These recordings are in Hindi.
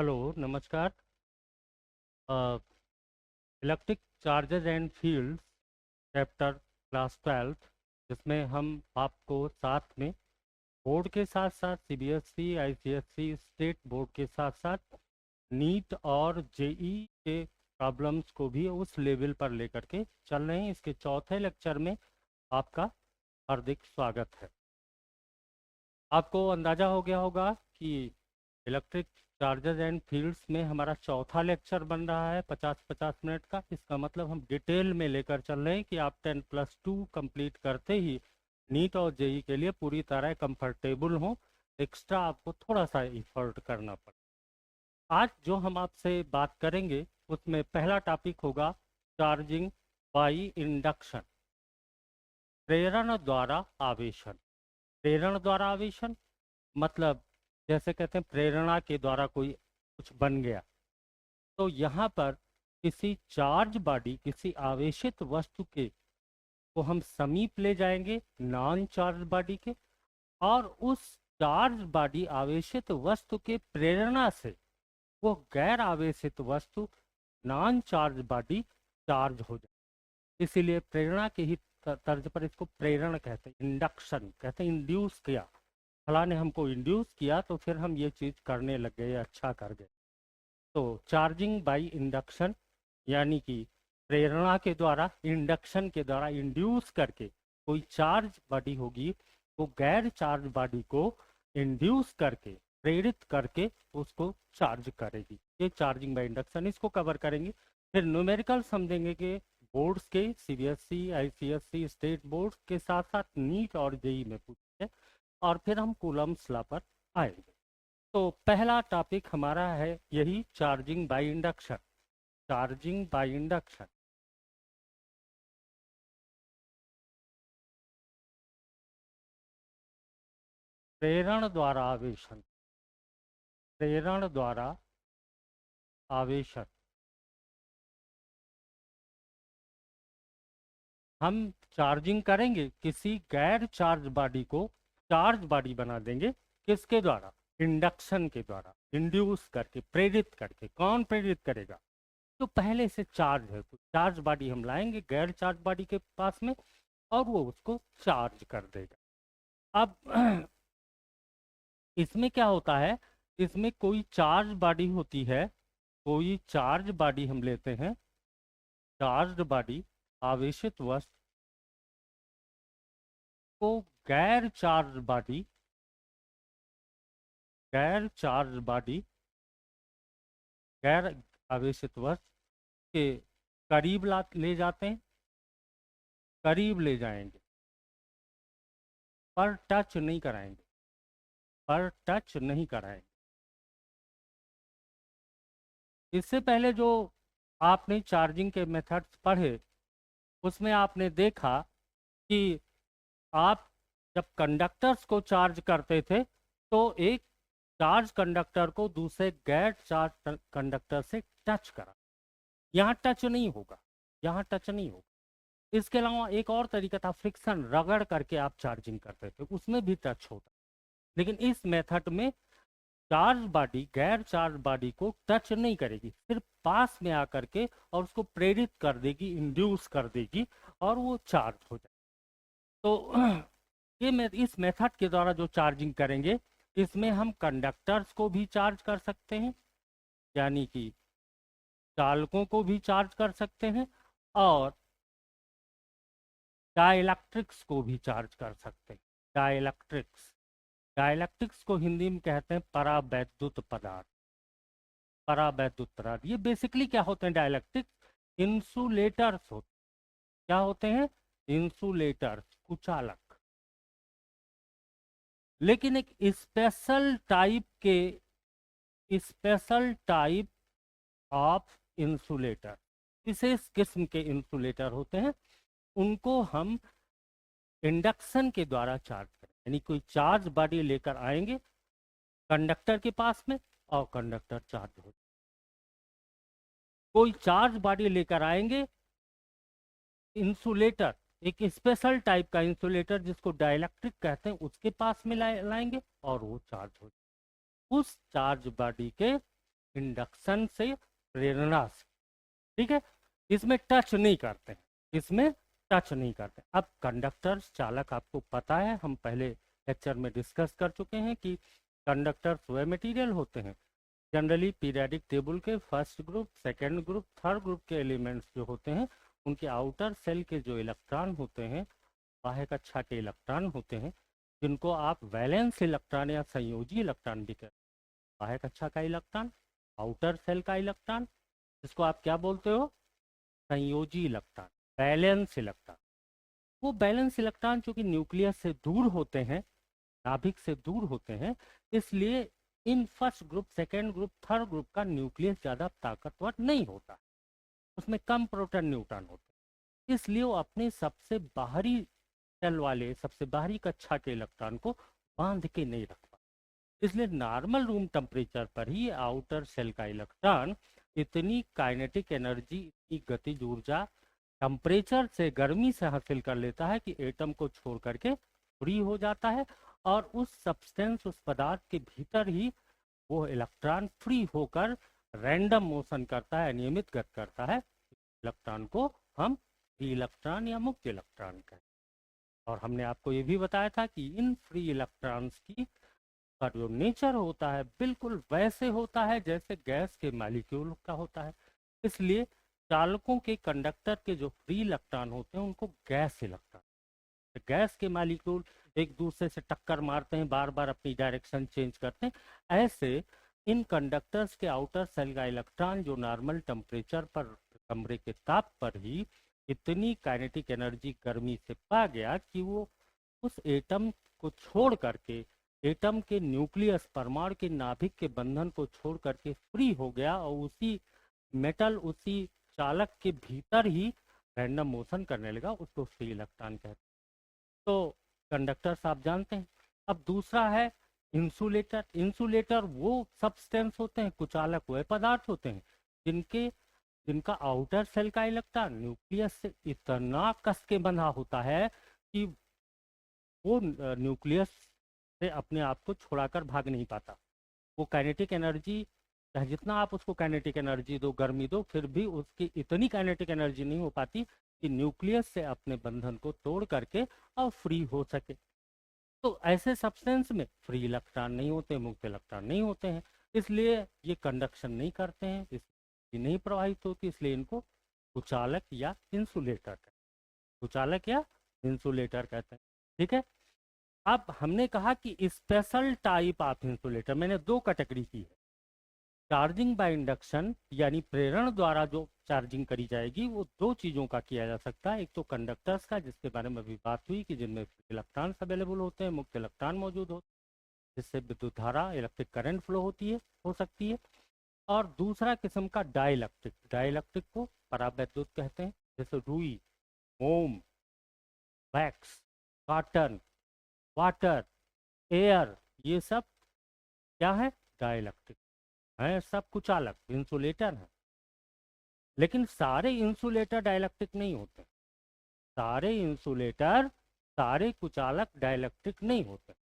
हेलो, नमस्कार। Electric charges and fields, chapter class 12, जिसमें हम आपको साथ में बोर्ड के साथ साथ सीबीएसई, आईसीएसई, स्टेट बोर्ड के साथ साथ नीट और जेई के प्रॉब्लम्स को भी उस लेवल पर लेकर के चल रहे हैं। इसके चौथे लेक्चर में आपका हार्दिक स्वागत है। आपको अंदाजा हो गया होगा कि इलेक्ट्रिक चार्जेस एंड फील्ड्स में हमारा चौथा लेक्चर बन रहा है 50-50 मिनट का। इसका मतलब हम डिटेल में लेकर चल रहे हैं कि आप 10+2 कंप्लीट करते ही नीट और जेई के लिए पूरी तरह कंफर्टेबल हो। एक्स्ट्रा आपको थोड़ा सा एफर्ट करना पड़े। आज जो हम आपसे बात करेंगे उसमें पहला टॉपिक होगा चार्जिंग बाई इंडक्शन, प्रेरण द्वारा आवेशन। प्रेरण द्वारा आवेशन मतलब जैसे कहते हैं प्रेरणा के द्वारा कोई कुछ बन गया। तो यहाँ पर किसी चार्ज बॉडी, किसी आवेशित वस्तु के को हम समीप ले जाएंगे नॉन चार्ज बॉडी के, और उस चार्ज बॉडी आवेशित वस्तु के प्रेरणा से वो गैर आवेशित वस्तु नॉन चार्ज बॉडी चार्ज हो जाए। इसीलिए प्रेरणा के ही तर्ज पर इसको प्रेरण कहते हैं, इंडक्शन कहते हैं। इंड्यूस किया, फला ने हमको इंड्यूस किया तो फिर हम ये चीज करने लग गए, अच्छा कर गए। तो चार्जिंग बाय इंडक्शन यानी कि प्रेरणा के द्वारा, इंडक्शन के द्वारा इंड्यूस करके कोई चार्ज बॉडी होगी, वो गैर चार्ज बॉडी को इंड्यूस करके, प्रेरित करके उसको चार्ज करेगी। ये चार्जिंग बाय इंडक्शन, इसको कवर करेंगे। फिर न्यूमेरिकल समझेंगे कि बोर्ड्स के सीबीएसई, आईसीएसई, स्टेट बोर्ड के साथ साथ नीट और जेई में पूछे, और फिर हम कूलम्स लॉ पर आएंगे। तो पहला टॉपिक हमारा है यही, charging by induction. Charging by induction, प्रेरण द्वारा आवेशन। प्रेरण द्वारा आवेशन हम चार्जिंग करेंगे, किसी गैर चार्ज बॉडी को चार्ज बॉडी बना देंगे। किसके द्वारा? इंडक्शन के द्वारा, इंड्यूस करके, प्रेरित करके। कौन प्रेरित करेगा? तो पहले से चार्ज है, तो चार्ज बॉडी हम लाएंगे गैर चार्ज बॉडी के पास में, और वो उसको चार्ज कर देगा। अब इसमें क्या होता है, इसमें कोई चार्ज बॉडी होती है, कोई चार्ज बॉडी हम लेते हैं, चार्ज बॉडी आवेशित वस्तु को गैर चार्ज बॉडी, गैर चार्ज बॉडी, गैर आवेशित वस्तु के करीब ले जाते हैं, करीब ले जाएंगे, पर टच नहीं कराएंगे, पर टच नहीं कराएंगे। इससे पहले जो आपने चार्जिंग के मेथड्स पढ़े उसमें आपने देखा कि आप जब कंडक्टर्स को चार्ज करते थे तो एक चार्ज कंडक्टर को दूसरे गैर चार्ज कंडक्टर से टच करा। यहाँ टच नहीं होगा, यहाँ टच नहीं होगा। इसके अलावा एक और तरीका था, फ्रिक्शन, रगड़ करके आप चार्जिंग करते थे, उसमें भी टच होता। लेकिन इस मेथड में चार्ज बॉडी गैर चार्ज बॉडी को टच नहीं करेगी, सिर्फ पास में आकर के और उसको प्रेरित कर देगी, इंड्यूस कर देगी, और वो चार्ज हो जाए। तो ये इस मेथड के द्वारा जो चार्जिंग करेंगे, इसमें हम कंडक्टर्स को भी चार्ज कर सकते हैं, यानी कि चालकों को भी चार्ज कर सकते हैं, और डाइलेक्ट्रिक्स को भी चार्ज कर सकते हैं। डाइलेक्ट्रिक्स, डाइलेक्ट्रिक्स को हिंदी में कहते हैं परावैद्युत पदार्थ। परावैद्युत पदार्थ ये बेसिकली क्या होते हैं? डाइलेक्ट्रिक्स इंसुलेटर्स होते। क्या होते हैं? इंसुलेटर्स, कुचालक। लेकिन एक स्पेशल टाइप के, स्पेशल टाइप ऑफ इंसुलेटर, विशेष किस्म के इंसुलेटर होते हैं, उनको हम इंडक्शन के द्वारा चार्ज करें। यानी कोई चार्ज बॉडी लेकर आएंगे कंडक्टर के पास में, और कंडक्टर चार्ज हो। कोई चार्ज बॉडी लेकर आएंगे, इंसुलेटर, एक स्पेशल टाइप का इंसुलेटर जिसको डाइलेक्ट्रिक कहते हैं, उसके पास में लाएंगे और वो चार्ज हो। उस चार्ज बॉडी के इंडक्शन से, प्रेरणा से, ठीक है। इसमें टच नहीं करते हैं, इसमें टच नहीं करते। अब कंडक्टर्स, चालक आपको पता है, हम पहले लेक्चर में डिस्कस कर चुके हैं कि कंडक्टर्स वह मटेरियल होते हैं जनरली पीरियोडिक टेबल के first group, second group, third group के एलिमेंट्स जो होते हैं उनके आउटर सेल के जो इलेक्ट्रॉन होते हैं, बाह्य कक्षा के इलेक्ट्रॉन होते हैं, जिनको आप वैलेंस इलेक्ट्रॉन या संयोजी इलेक्ट्रॉन भी कहते हैं। बाह्य कक्षा का इलेक्ट्रॉन, आउटर सेल का इलेक्ट्रॉन, इसको आप क्या बोलते हो? संयोजी इलेक्ट्रॉन, बैलेंस इलेक्ट्रॉन। वो बैलेंस इलेक्ट्रॉन चूंकि न्यूक्लियस से दूर होते हैं, नाभिक से दूर होते हैं, इसलिए in first group, second group, third group का न्यूक्लियस ज्यादा ताकतवर नहीं होता, उसमें कम प्रोटॉन न्यूट्रॉन होते हैं, इसलिए वो अपने सबसे बाहरी सेल वाले, सबसे बाहरी कक्षा के इलेक्ट्रॉन को बांध के नहीं रख पाते। इसलिए नॉर्मल रूम टेम्परेचर पर ही आउटर सेल का इलेक्ट्रॉन इतनी काइनेटिक एनर्जी, इतनी गतिज ऊर्जा टेम्परेचर से, गर्मी से हासिल कर लेता है कि एटम को छोड़ करके फ्री हो जाता है, और उस सब्सटेंस, उस पदार्थ के भीतर ही वो इलेक्ट्रॉन फ्री होकर रैंडम मोशन करता है, नियमित गति करता है। इलेक्ट्रॉन को हम फ्री इलेक्ट्रॉन या मुक्त इलेक्ट्रॉन कहते हैं। और हमने आपको ये भी बताया था कि इन फ्री इलेक्ट्रॉन्स की का जो नेचर होता है बिल्कुल वैसे होता है जैसे गैस के मॉलिक्यूल का होता है। इसलिए चालकों के, कंडक्टर के जो फ्री इलेक्ट्रॉन होते हैं उनको गैस इलेक्ट्रॉन, गैस के मॉलिक्यूल एक दूसरे से टक्कर मारते हैं, बार बार अपनी डायरेक्शन चेंज करते हैं। ऐसे इन कंडक्टर्स के आउटर सेल का इलेक्ट्रॉन जो नॉर्मल टेम्परेचर पर, कमरे के ताप पर ही इतनी काइनेटिक एनर्जी गर्मी से पा गया कि वो उस एटम को छोड़ करके, एटम के न्यूक्लियस, परमाणु के नाभिक के बंधन को छोड़ करके फ्री हो गया, और उसी मेटल, उसी चालक के भीतर ही रैंडम मोशन करने लगा, उसको फ्री इलेक्ट्रॉन कहते हैं। तो कंडक्टर्स आप जानते हैं। अब दूसरा है इंसुलेटर। इंसुलेटर वो सब्सटेंस होते हैं, कुचालक वह पदार्थ होते हैं जिनका आउटर सेल का इलेक्ट्रॉन न्यूक्लियस से इतना कस के बंधा होता है कि वो न्यूक्लियस से अपने आप को छुड़ाकर भाग नहीं पाता। वो काइनेटिक एनर्जी, चाहे जितना आप उसको काइनेटिक एनर्जी दो, गर्मी दो, फिर भी उसकी इतनी काइनेटिक एनर्जी नहीं हो पाती कि न्यूक्लियस से अपने बंधन को तोड़ करके और फ्री हो सके। तो ऐसे सब्सटेंस में फ्री इलेक्ट्रॉन नहीं होते, मुक्त इलेक्ट्रॉन नहीं होते हैं, इसलिए ये कंडक्शन नहीं करते हैं, इसलिए नहीं प्रवाहित होती, इसलिए इनको कुचालक या इंसुलेटर कहते हैं। कुचालक या इंसुलेटर कहते हैं, ठीक है। अब हमने कहा कि स्पेशल टाइप ऑफ इंसुलेटर, मैंने दो कैटेगरी की है। चार्जिंग बाय इंडक्शन यानी प्रेरण द्वारा जो चार्जिंग करी जाएगी वो दो चीजों का किया जा सकता है। एक तो कंडक्टर्स का, जिसके बारे में अभी बात हुई कि जिनमें इलेक्ट्रॉन्स अवेलेबल होते हैं, मुक्त इलेक्ट्रॉन मौजूद होते हैं, जिससे विद्युत धारा, इलेक्ट्रिक करंट फ्लो होती है, हो सकती है। और दूसरा किस्म का डाइलेक्ट्रिक, डाइलेक्ट्रिक को परावैद्युत कहते हैं, जैसे रुई, मोम, वैक्स, कॉटन, वाटर, एयर, ये सब क्या है? डाइलेक्ट्रिक है, सब कुचालक, इंसुलेटर है। लेकिन सारे इंसुलेटर डाइलेक्ट्रिक नहीं होते, सारे इंसुलेटर, सारे कुचालक डाइलेक्ट्रिक नहीं होते,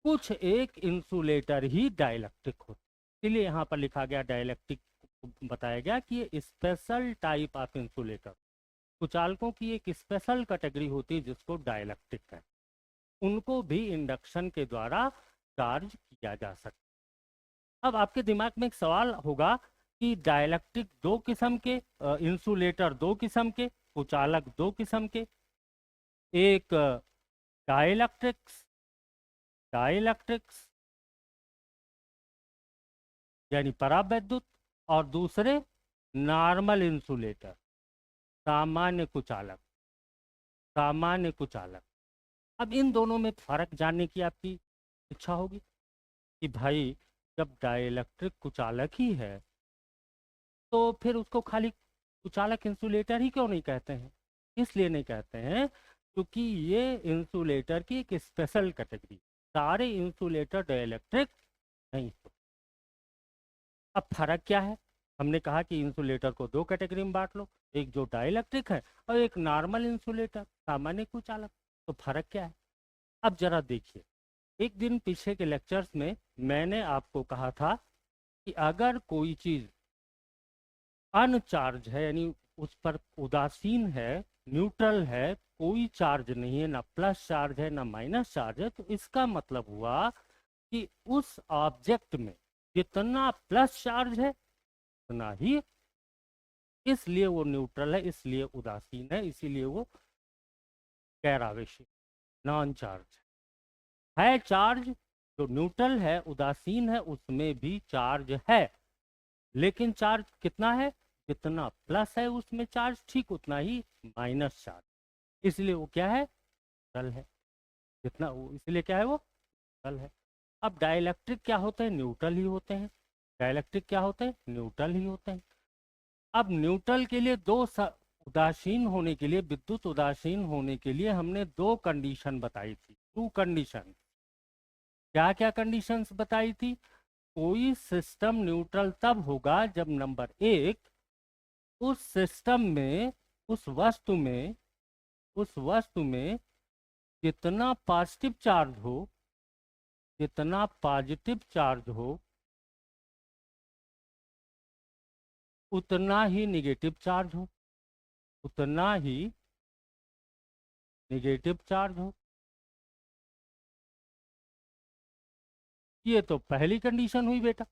कुछ एक इंसुलेटर ही डाइलेक्ट्रिक होते। इसलिए यहाँ पर लिखा गया डाइलेक्ट्रिक, बताया गया कि ये स्पेशल टाइप ऑफ इंसुलेटर, कुचालकों की एक स्पेशल कैटेगरी होती है जिसको डाइलेक्ट्रिक है, उनको भी इंडक्शन के द्वारा चार्ज किया जा सकता। अब आपके दिमाग में एक सवाल होगा कि डाइलेक्ट्रिक दो किस्म के, इंसुलेटर दो किस्म के, कुचालक दो किस्म के, एक डाइलेक्ट्रिक्स, डाइलेक्ट्रिक्स यानी परावैद्युत, और दूसरे नॉर्मल इंसुलेटर, सामान्य कुचालक, सामान्य कुचालक। अब इन दोनों में फर्क जानने की आपकी इच्छा होगी कि भाई जब डाइलेक्ट्रिक कुचालक ही है तो फिर उसको खाली कुचालक इंसुलेटर ही क्यों नहीं कहते हैं? इसलिए नहीं कहते हैं क्योंकि ये इंसुलेटर की एक स्पेशल कैटेगरी, सारे इंसुलेटर डाइलेक्ट्रिक नहीं होते। अब फर्क क्या है? हमने कहा कि इंसुलेटर को दो कैटेगरी में बांट लो, एक जो डाइलेक्ट्रिक है और एक नॉर्मल इंसुलेटर, सामान्य कुचालक। तो फर्क क्या है? अब जरा देखिए, एक दिन पीछे के लेक्चर्स में मैंने आपको कहा था कि अगर कोई चीज अनचार्ज है, यानी उस पर उदासीन है, न्यूट्रल है, कोई चार्ज नहीं है, ना प्लस चार्ज है ना माइनस चार्ज है, तो इसका मतलब हुआ कि उस ऑब्जेक्ट में जितना प्लस चार्ज है उतना ही, इसलिए वो न्यूट्रल है, इसलिए उदासीन है, इसीलिए वो गैर आवेशी, नॉन चार्ज है। चार्ज जो न्यूट्रल है, उदासीन है, उसमें भी चार्ज है, लेकिन चार्ज कितना है? जितना प्लस है उसमें चार्ज, ठीक उतना ही माइनस चार्ज, इसलिए वो क्या है? न्यूट्रल है। जितना वो, इसलिए क्या है? वो न्यूट्रल है। अब डाइलेक्ट्रिक क्या होते हैं? न्यूट्रल ही होते हैं। डाइलेक्ट्रिक क्या होते हैं? न्यूट्रल ही होते हैं। अब न्यूट्रल के लिए उदासीन होने के लिए, विद्युत उदासीन होने के लिए हमने दो कंडीशन बताई थी, टू कंडीशन। क्या क्या कंडीशंस बताई थी? कोई सिस्टम न्यूट्रल तब होगा जब नंबर एक, उस सिस्टम में, उस वस्तु में, उस वस्तु में जितना पॉजिटिव चार्ज हो, जितना पॉजिटिव चार्ज हो उतना ही निगेटिव चार्ज हो, उतना ही निगेटिव चार्ज हो। ये तो पहली कंडीशन हुई बेटा।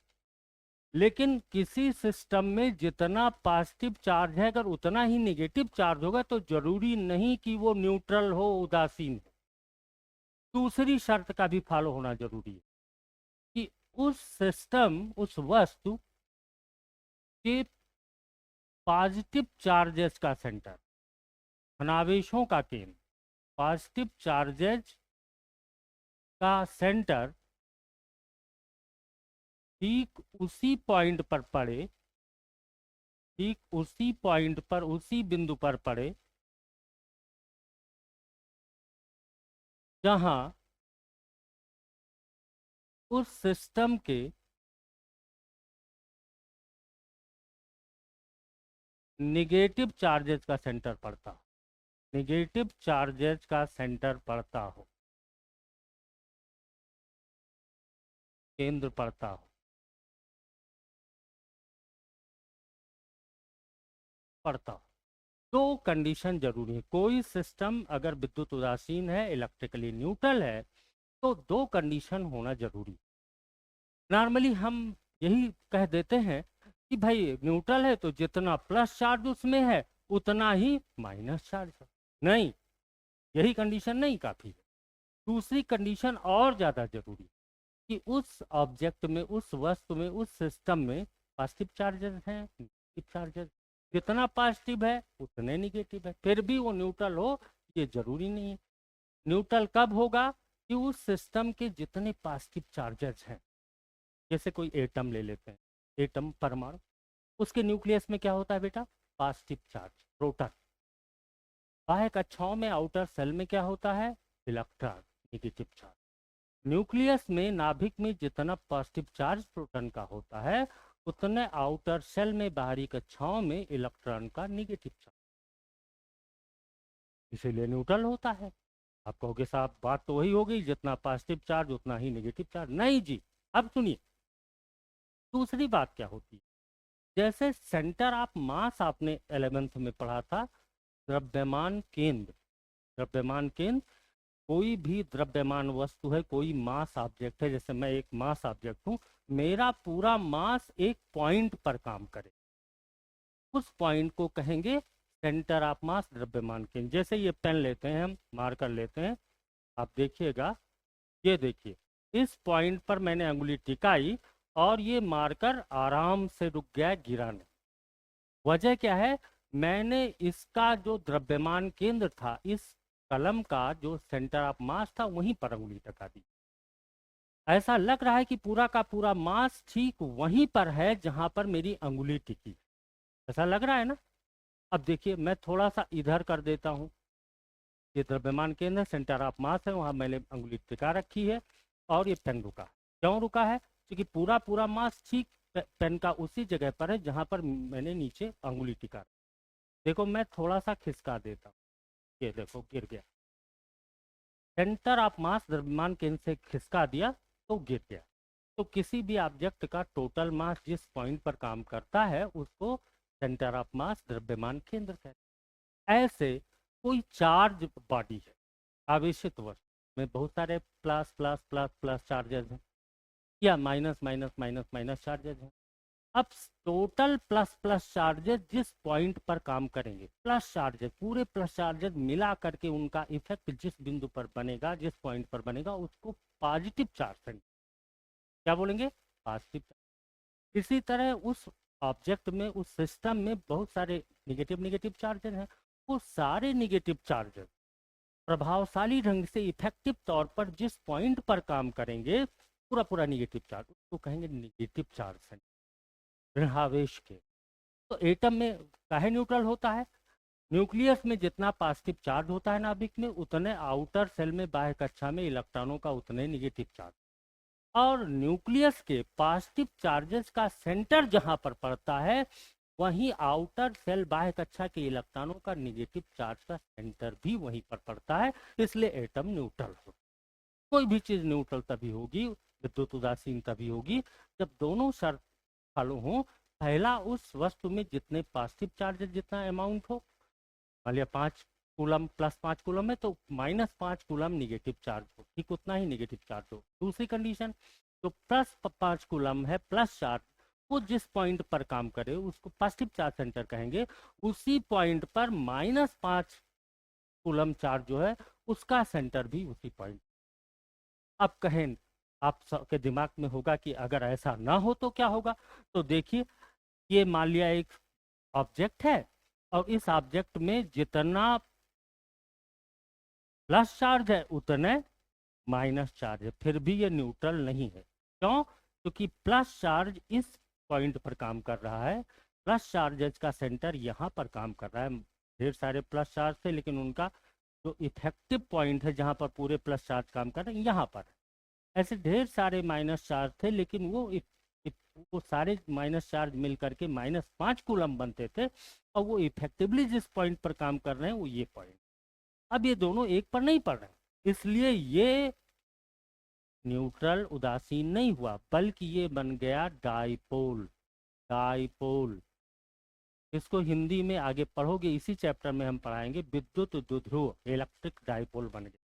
लेकिन किसी सिस्टम में जितना पॉजिटिव चार्ज है, अगर उतना ही निगेटिव चार्ज होगा तो जरूरी नहीं कि वो न्यूट्रल हो, उदासीन हो। दूसरी शर्त का भी फॉलो होना जरूरी है कि उस सिस्टम, उस वस्तु के पॉजिटिव चार्जेस का सेंटर, धनावेशों का केंद्र, पॉजिटिव चार्जेज का सेंटर ठीक उसी पॉइंट पर पड़े, ठीक उसी पॉइंट पर, उसी बिंदु पर पड़े जहां उस सिस्टम के निगेटिव चार्जेस का सेंटर पड़ता हो, निगेटिव चार्जेस का सेंटर पड़ता हो, केंद्र पड़ता हो, पड़ता हो। दो कंडीशन जरूरी है। कोई सिस्टम अगर विद्युत उदासीन है, इलेक्ट्रिकली न्यूट्रल है, तो दो कंडीशन होना जरूरी। नॉर्मली हम यही कह देते हैं कि भाई न्यूट्रल है तो जितना प्लस चार्ज उसमें है उतना ही माइनस चार्ज है। नहीं, यही कंडीशन नहीं काफी है। दूसरी कंडीशन और ज्यादा जरूरी है कि उस ऑब्जेक्ट में, उस वस्तु में, उस सिस्टम में पॉजिटिव चार्जेस हैं, निगेटिव चार्जेस। जितना पॉजिटिव है उतने निगेटिव है, फिर भी वो न्यूट्रल हो, ये जरूरी नहीं है। न्यूट्रल कब होगा? कि उस सिस्टम के जितने पॉजिटिव चार्जेस हैं, जैसे कोई एटम ले लेते हैं, एटम परमाणु, उसके न्यूक्लियस में क्या होता है बेटा? Positive charge, proton. बाह्य कक्षाओं में, आउटर सेल में क्या होता है? Electron, negative charge. न्यूक्लियस में, नाभिक में जितना पॉजिटिव चार्ज प्रोटॉन का होता है उतने आउटर सेल में, बाहरी कक्षाओं में इलेक्ट्रॉन का नेगेटिव चार्ज, इसीलिए न्यूट्रल होता है। आप कहोगे साहब बात तो वही हो गई, जितना पॉजिटिव चार्ज उतना ही नेगेटिव चार्ज। नहीं जी, अब सुनिए दूसरी बात क्या होती है। जैसे सेंटर ऑफ मास आपने 11th में पढ़ा था, द्रव्यमान केंद्र। द्रव्यमान केंद्र, कोई भी द्रव्यमान वस्तु है, कोई मास ऑब्जेक्ट है, जैसे मैं एक मास ऑब्जेक्ट हूं, मेरा पूरा मास एक पॉइंट पर काम करे, उस पॉइंट को कहेंगे सेंटर ऑफ मास, द्रव्यमान केंद्र। जैसे ये पेन लेते हैं, हम मार्कर लेते हैं, आप देखिएगा, ये देखिए, इस पॉइंट पर मैंने अंगुली टिकाई और ये मार्कर आराम से रुक गया, गिरा नहीं। वजह क्या है? मैंने इसका जो द्रव्यमान केंद्र था, इस कलम का जो सेंटर ऑफ मास था, वहीं पर अंगुली टिका दी। ऐसा लग रहा है कि पूरा का पूरा मास ठीक वहीं पर है जहां पर मेरी अंगुली टिकी। ऐसा लग रहा है ना? अब देखिए, मैं थोड़ा सा इधर कर देता हूँ, ये द्रव्यमान केंद्र, सेंटर ऑफ मास है, वहां मैंने अंगुली टिका रखी है और ये पेन रुका। क्यों रुका है? क्योंकि पूरा पूरा मास ठीक पेन का उसी जगह पर है जहां पर मैंने नीचे अंगुली टिका। देखो मैं थोड़ा सा खिसका देता हूँ, ये देखो गिर गया। सेंटर ऑफ मास द्रव्यमान केंद्र से खिसका दिया तो गिर गया। तो किसी भी ऑब्जेक्ट का टोटल मास जिस पॉइंट पर काम करता है उसको सेंटर ऑफ मास, द्रव्यमान केंद्र कहते हैं। ऐसे कोई चार्ज बॉडी है, आवेशित वस्तु में बहुत सारे plus plus plus plus charges हैं या minus minus minus minus charges हैं। अब टोटल प्लस प्लस चार्जेस जिस पॉइंट पर काम करेंगे, प्लस चार्जेस पूरे प्लस चार्जेस मिला करके उनका इफेक्ट जिस बिंदु पर बनेगा, जिस पॉइंट पर बनेगा, उसको पॉजिटिव चार्ज, क्या बोलेंगे, पॉजिटिव चार्ज। इसी तरह उस ऑब्जेक्ट में, उस सिस्टम में बहुत सारे निगेटिव निगेटिव चार्जेस हैं। वो सारे निगेटिव चार्जेस प्रभावशाली ढंग से इफेक्टिव तौर पर जिस पॉइंट पर काम करेंगे, पूरा पूरा निगेटिव चार्ज, उसको कहेंगे निगेटिव चार्ज है, ऋणावेश के। तो एटम में काहे न्यूट्रल होता है? न्यूक्लियस में जितना पॉजिटिव चार्ज होता है नाभिक में, उतने आउटर सेल में, बाह्य कक्षा में इलेक्ट्रॉनों का उतने निगेटिव चार्ज। और न्यूक्लियस के पॉजिटिव चार्जेस का सेंटर जहां पर पड़ता है, वहीं आउटर सेल बाह्य कक्षा के इलेक्ट्रॉनों का निगेटिव चार्ज का सेंटर भी वहीं पर पड़ता है। इसलिए एटम न्यूट्रल हो। कोई भी चीज न्यूट्रल तभी होगी, विद्युत उदासीन तभी होगी, जब दोनों शर्त फॉलो हो। पहला, उस वस्तु में जितने पॉजिटिव चार्जेस जितना अमाउंट हो, मान लिया 5 कूलम प्लस 5 कूलम है तो माइनस 5 कूलम निगेटिव चार्ज हो, ठीक उतना ही निगेटिव चार्ज हो। दूसरी कंडीशन, तो प्लस 5 कूलम है प्लस चार्ज, वो जिस पॉइंट पर काम करे उसको पॉजिटिव चार्ज सेंटर कहेंगे। उसी पॉइंट पर माइनस 5 कूलम चार्ज जो है उसका सेंटर भी उसी पॉइंट। अब कहें, आप सबके दिमाग में होगा कि अगर ऐसा ना हो तो क्या होगा। तो देखिए, ये मान लिया एक ऑब्जेक्ट है और इस ऑब्जेक्ट में जितना प्लस चार्ज है उतने माइनस चार्ज है, फिर भी ये न्यूट्रल नहीं है। क्यों? क्योंकि प्लस चार्ज इस पॉइंट पर काम कर रहा है, प्लस चार्जेस का सेंटर यहाँ पर काम कर रहा है। ढेर सारे प्लस चार्ज थे, लेकिन उनका जो इफेक्टिव पॉइंट है जहाँ पर पूरे प्लस चार्ज काम कर रहे हैं, यहाँ पर। ऐसे ढेर सारे माइनस चार्ज थे, लेकिन वो सारे माइनस चार्ज मिल करके -5 कूलम बनते थे, और वो इफेक्टिवली जिस पॉइंट पर काम कर रहे हैं वो ये पॉइंट। अब ये दोनों एक पर नहीं पड़ रहे, इसलिए ये न्यूट्रल उदासीन नहीं हुआ, बल्कि ये बन गया डाइपोल। डाइपोल, इसको हिंदी में आगे पढ़ोगे, इसी चैप्टर में हम पढ़ाएंगे, विद्युत द्विध्रुव, इलेक्ट्रिक डाइपोल बन गया।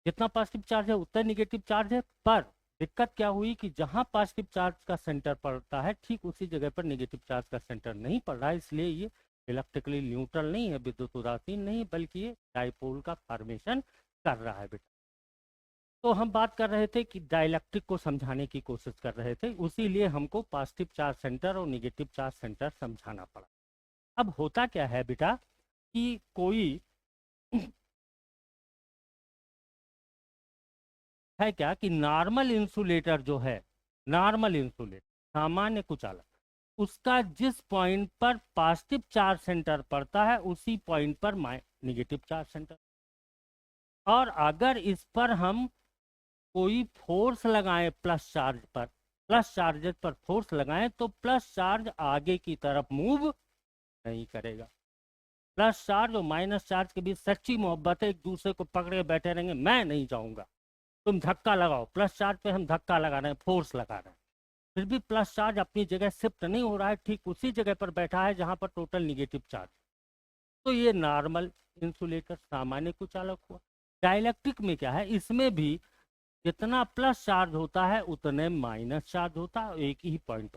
जितना पॉजिटिव चार्ज है उतना निगेटिव चार्ज है, पर दिक्कत क्या हुई कि जहां पॉजिटिव चार्ज का सेंटर पड़ता है, ठीक उसी जगह पर निगेटिव चार्ज का सेंटर नहीं पड़ रहा है, इसलिए ये इलेक्ट्रिकली न्यूट्रल नहीं है, विद्युत उदासीन नहीं, बल्कि ये डाइपोल का फॉर्मेशन कर रहा है बेटा। तो हम बात कर रहे थे कि डाइलेक्ट्रिक को समझाने की कोशिश कर रहे थे, उसी लिए हमको पॉजिटिव चार्ज सेंटर और निगेटिव चार्ज सेंटर समझाना पड़ा। अब होता क्या है बेटा कि कोई है क्या कि नॉर्मल इंसुलेटर जो है, नॉर्मल इंसुलेटर, सामान्य कुचालक, उसका जिस पॉइंट पर पॉजिटिव चार्ज सेंटर पड़ता है उसी पॉइंट पर निगेटिव चार्ज सेंटर। और अगर इस पर हम कोई फोर्स लगाएं प्लस चार्ज पर, प्लस चार्जेस पर फोर्स लगाएं, तो प्लस चार्ज आगे की तरफ मूव नहीं करेगा। प्लस चार्ज और माइनस चार्ज के बीच सच्ची मोहब्बत है, एक दूसरे को पकड़े बैठे रहेंगे, मैं नहीं जाऊंगा, तुम धक्का लगाओ। प्लस चार्ज पे हम धक्का लगा रहे हैं, फोर्स लगा रहे हैं, फिर भी प्लस चार्ज अपनी जगह शिफ्ट नहीं हो रहा है, ठीक उसी जगह पर बैठा है जहां पर टोटल निगेटिव चार्ज। तो ये नॉर्मल इंसुलेटर, सामान्य कुचालक हुआ। डाइलेक्ट्रिक में क्या है, इसमें भी जितना प्लस चार्ज होता है उतने माइनस चार्ज होता है, एक ही पॉइंट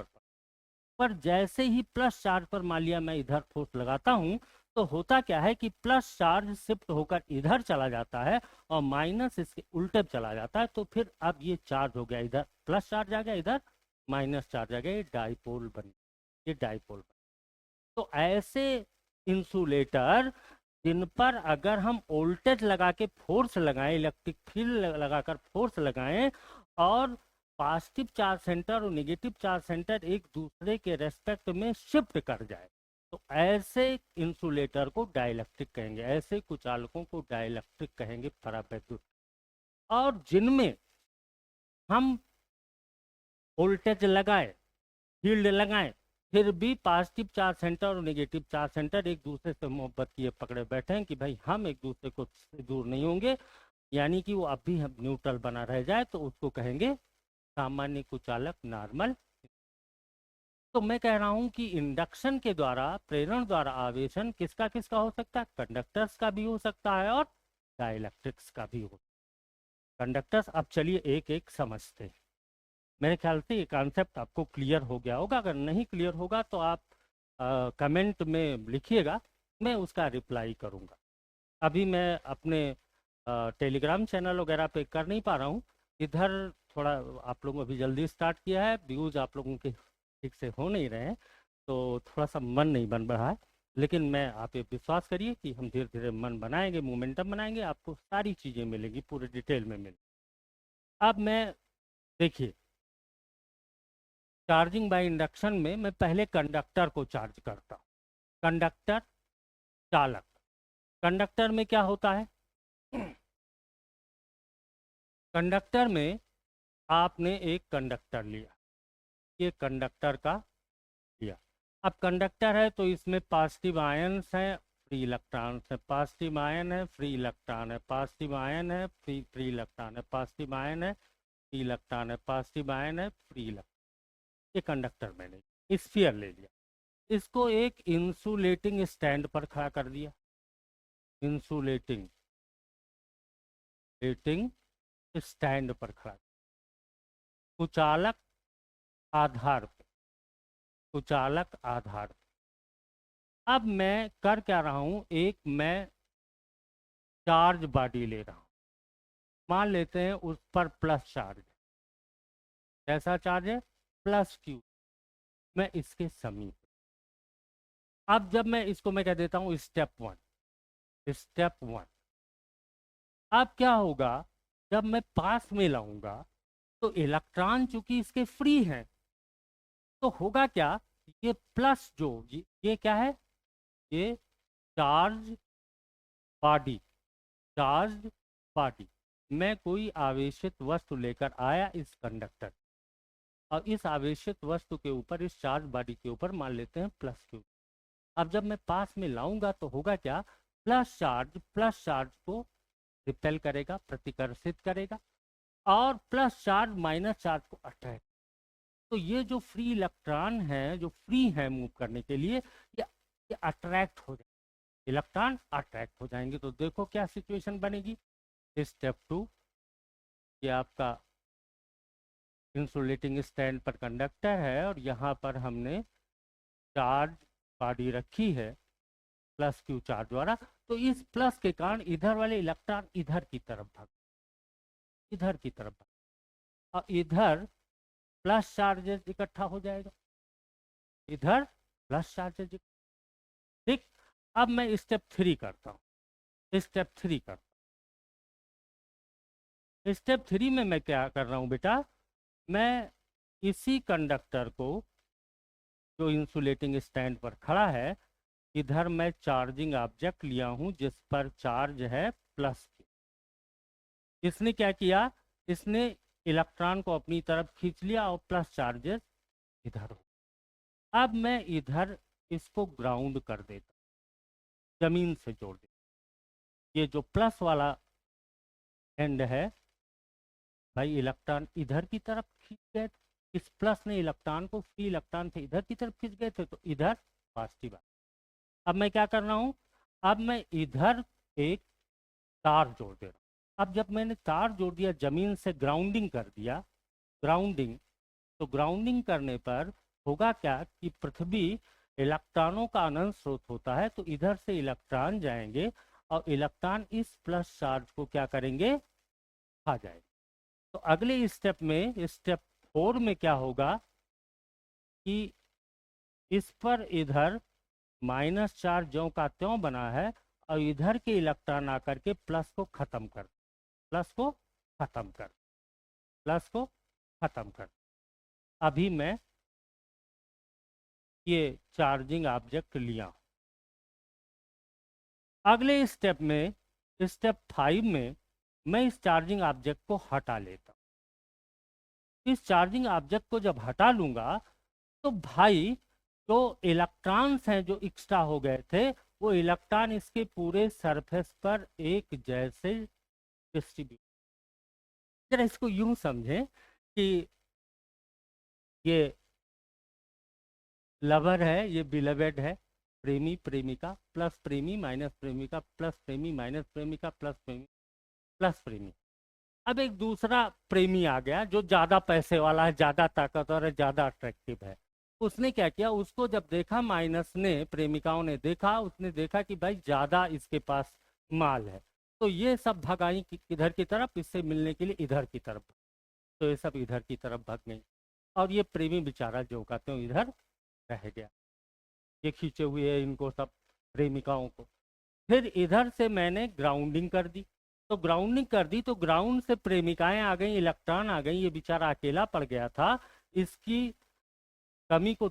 पर जैसे ही प्लस चार्ज पर मान लिया मैं इधर फोर्स लगाता हूं, तो होता क्या है कि प्लस चार्ज शिफ्ट होकर इधर चला जाता है और माइनस इसके उल्टे चला जाता है। तो फिर अब ये चार्ज हो गया, इधर प्लस चार्ज आ गया, इधर माइनस चार्ज आ गया, ये डाइपोल बन, ये डाइपोल बन। तो ऐसे इंसुलेटर जिन पर अगर हम वोल्टेज लगा के फोर्स लगाएं, इलेक्ट्रिक फील्ड लगाकर फोर्स लगाएं, और पॉजिटिव चार्ज सेंटर और नेगेटिव चार्ज सेंटर एक दूसरे के रेस्पेक्ट में शिफ्ट कर जाए, तो ऐसे इंसुलेटर को डाइलेक्ट्रिक कहेंगे, ऐसे कुचालकों को डाइलेक्ट्रिक कहेंगे, परावैद्युत। और जिनमें हम वोल्टेज लगाए, फील्ड लगाएं, फिर भी पॉजिटिव चार्ज सेंटर और नेगेटिव चार्ज सेंटर एक दूसरे से मोहब्बत किए पकड़े बैठे हैं कि भाई हम एक दूसरे को दूर नहीं होंगे, यानी कि वो अब भी हम न्यूट्रल बना रह जाए, तो उसको कहेंगे सामान्य कुचालक नॉर्मल। तो मैं कह रहा हूं कि इंडक्शन के द्वारा, प्रेरण द्वारा आवेशन किसका किसका हो सकता है? कंडक्टर्स का भी हो सकता है और डाइलेक्ट्रिक्स का भी हो। कंडक्टर्स, अब चलिए एक एक समझते हैं। मेरे ख्याल से ये कॉन्सेप्ट आपको क्लियर हो गया होगा। अगर नहीं क्लियर होगा तो आप कमेंट में लिखिएगा, मैं उसका रिप्लाई करूँगा। अभी मैं अपने टेलीग्राम चैनल वगैरह पे कर नहीं पा रहा हूँ। इधर थोड़ा आप लोगों अभी जल्दी स्टार्ट किया है, व्यूज़ आप लोगों के ठीक से हो नहीं रहे हैं, तो थोड़ा सा मन नहीं बन रहा है। लेकिन मैं, आप ये विश्वास करिए कि हम धीरे धीरे मन बनाएंगे, मोमेंटम बनाएंगे, आपको सारी चीज़ें मिलेंगी, पूरे डिटेल में मिलेंगी। अब मैं, देखिए, चार्जिंग बाय इंडक्शन में मैं पहले कंडक्टर को चार्ज करता हूँ। कंडक्टर, चालक। कंडक्टर में क्या होता है? कंडक्टर में आपने एक कंडक्टर लिया, ये कंडक्टर का लिया। अब कंडक्टर है तो इसमें पॉजिटिव आयन्स हैं, फ्री इलेक्ट्रॉन्स है, पॉजिटिव आयन है, फ्री इलेक्ट्रॉन है, पॉजिटिव आयन है, फ्री फ्री इलेक्ट्रॉन है, पॉजिटिव आयन है, फ्री इलेक्ट्रॉन है, पॉजिटिव आयन है, फ्री इलेक्ट्रॉन। ये कंडक्टर मैंने स्फीयर ले लिया, इसको एक इंसुलेटिंग स्टैंड पर खड़ा कर दिया। इंसुलेटिंग लेटिंग स्टैंड पर खड़ा, कुचालक आधार पे, कुचालक आधार पे। अब मैं कर क्या रहा हूं, एक मैं चार्ज बॉडी ले रहा हूं। मान लेते हैं उस पर प्लस चार्ज है। कैसा चार्ज है? Plus Q. मैं इसके समीप, अब जब मैं इसको, मैं कह देता हूं स्टेप वन, स्टेप वन। अब क्या होगा, जब मैं पास में लाऊंगा तो इलेक्ट्रॉन चूंकि इसके फ्री हैं, तो होगा क्या, ये प्लस जो ये क्या है, ये चार्ज बॉडी, चार्ज बॉडी। मैं कोई आवेशित वस्तु लेकर आया इस कंडक्टर, और इस आवेशित वस्तु के ऊपर, इस चार्ज बॉडी के ऊपर मान लेते हैं प्लस क्यू। अब जब मैं पास में लाऊंगा तो होगा क्या, प्लस चार्ज को रिपेल करेगा, प्रतिकर्षित करेगा, और प्लस चार्ज माइनस चार्ज को अट्रैक्ट। तो ये जो फ्री इलेक्ट्रॉन है, जो फ्री है मूव करने के लिए, ये अट्रैक्ट हो जाए, इलेक्ट्रॉन अट्रैक्ट हो जाएंगे। तो देखो क्या सिचुएशन बनेगी। स्टेप टू, ये आपका इंसुलेटिंग स्टैंड पर कंडक्टर है और यहाँ पर हमने चार्ज बॉडी रखी है प्लस क्यू चार्ज द्वारा। तो इस प्लस के कारण इधर वाले इलेक्ट्रॉन इधर की तरफ भाग, इधर की तरफ भाग, और इधर प्लस चार्जेस इकट्ठा हो जाएगा, इधर प्लस चार्जेस। ठीक। अब मैं स्टेप थ्री करता हूँ, स्टेप थ्री करता हूँ। स्टेप थ्री में मैं क्या कर रहा हूँ बेटा, मैं इसी कंडक्टर को, जो इंसुलेटिंग स्टैंड पर खड़ा है, इधर मैं चार्जिंग ऑब्जेक्ट लिया हूं जिस पर चार्ज है प्लस क्यू। इसने क्या किया, इसने इलेक्ट्रॉन को अपनी तरफ खींच लिया और प्लस चार्जेस इधर हो। अब मैं इधर इसको ग्राउंड कर देता, जमीन से जोड़ देता। ये जो प्लस वाला एंड है, भाई इलेक्ट्रॉन इधर की तरफ खींच गए, इस प्लस ने इलेक्ट्रॉन को, फ्री इलेक्ट्रॉन थे इधर की तरफ खींच गए थे, तो इधर पॉजिटिव। अब मैं क्या कर रहा हूं, अब मैं इधर एक तार जोड़ दे रहा हूं। अब जब मैंने तार जोड़ दिया, जमीन से ग्राउंडिंग कर दिया, ग्राउंडिंग, तो ग्राउंडिंग करने पर होगा क्या कि पृथ्वी इलेक्ट्रॉनों का अनंत स्रोत होता है, तो इधर से इलेक्ट्रॉन जाएंगे और इलेक्ट्रॉन इस प्लस चार्ज को क्या करेंगे, खा जाएंगे। तो अगले स्टेप में, स्टेप फोर में क्या होगा कि इस पर इधर माइनस चार्ज ज्यों का त्यों बना है, और इधर के इलेक्ट्रॉन आकर के प्लस को खत्म कर, प्लस को खत्म कर, प्लस को खत्म कर। अभी मैं ये चार्जिंग ऑब्जेक्ट लिया। अगले स्टेप में, स्टेप फाइव में, मैं इस चार्जिंग ऑब्जेक्ट को हटा लेता हूं। इस चार्जिंग ऑब्जेक्ट को जब हटा लूंगा तो भाई जो इलेक्ट्रॉन्स हैं जो एक्स्ट्रा हो गए थे, वो इलेक्ट्रॉन इसके पूरे सरफेस पर एक जैसे डिस्ट्रीब्यूट। जरा इसको यूं समझें कि ये लवर है, ये बिलवेड है, प्रेमी प्रेमिका प्लस प्रेमी माइनस प्रेमिका प्लस प्रेमी माइनस प्रेमिका प्लस प्रेमी प्लस प्रेमी। अब एक दूसरा प्रेमी आ गया जो ज्यादा पैसे वाला है, ज्यादा ताकतवर है, ज्यादा अट्रैक्टिव है। उसने क्या किया, उसको जब देखा माइनस ने, प्रेमिकाओं ने देखा, उसने देखा कि भाई ज्यादा इसके पास माल है, तो ये सब भगाई इधर की तरफ, इससे मिलने के लिए इधर की तरफ। तो ये सब इधर की तरफ भाग गई और ये प्रेमी बेचारा जो कहते हो इधर रह गया। ये खींचे हुए है इनको सब प्रेमिकाओं को। फिर इधर से मैंने ग्राउंडिंग कर दी, तो ग्राउंडिंग कर दी तो ग्राउंड से प्रेमिकाएं आ गई, इलेक्ट्रॉन आ गई, ये बेचारा अकेला पड़ गया था, इसकी कमी को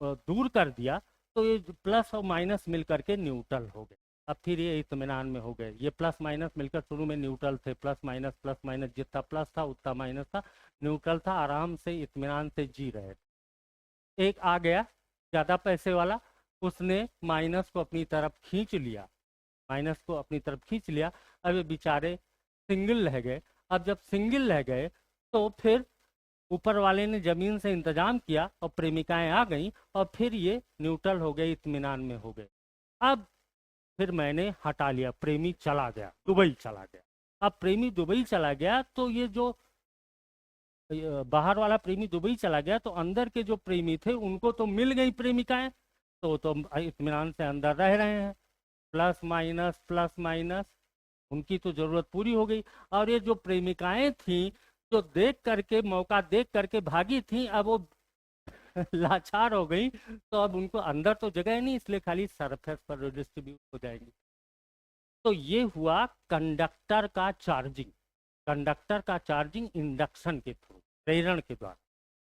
दूर कर दिया, तो ये प्लस और माइनस मिल करके न्यूट्रल हो गए। अब फिर ये इत्मीनान में हो गए। ये प्लस माइनस मिलकर शुरू में न्यूट्रल थे, प्लस माइनस जितना प्लस था उतना माइनस था, न्यूट्रल था, आराम से इत्मीनान से जी रहे थे। एक आ गया ज्यादा पैसे वाला, उसने माइनस को अपनी तरफ खींच लिया, माइनस को अपनी तरफ खींच लिया। अब ये बेचारे सिंगल रह गए। अब जब सिंगल रह गए तो फिर ऊपर वाले ने जमीन से इंतजाम किया और प्रेमिकाएं आ गईं और फिर ये न्यूट्रल हो गए, इत्मीनान में हो गए। अब फिर मैंने हटा लिया, प्रेमी चला गया, दुबई चला गया। अब प्रेमी दुबई चला गया तो ये जो बाहर वाला प्रेमी दुबई चला गया, तो अंदर के जो प्रेमी थे उनको तो मिल गई प्रेमिकाएं, तो इत्मीनान से अंदर रह रहे हैं, प्लस माइनस उनकी तो जरूरत पूरी हो गई। और ये जो प्रेमिकाएं थी जो देख करके, मौका देख करके भागी थी, अब वो लाचार हो गई, तो अब उनको अंदर तो जगह नहीं, इसलिए खाली सरफेस पर डिस्ट्रीब्यूट हो जाएंगी। तो ये हुआ कंडक्टर का चार्जिंग। कंडक्टर का चार्जिंग इंडक्शन के थ्रू, प्रेरण के द्वारा।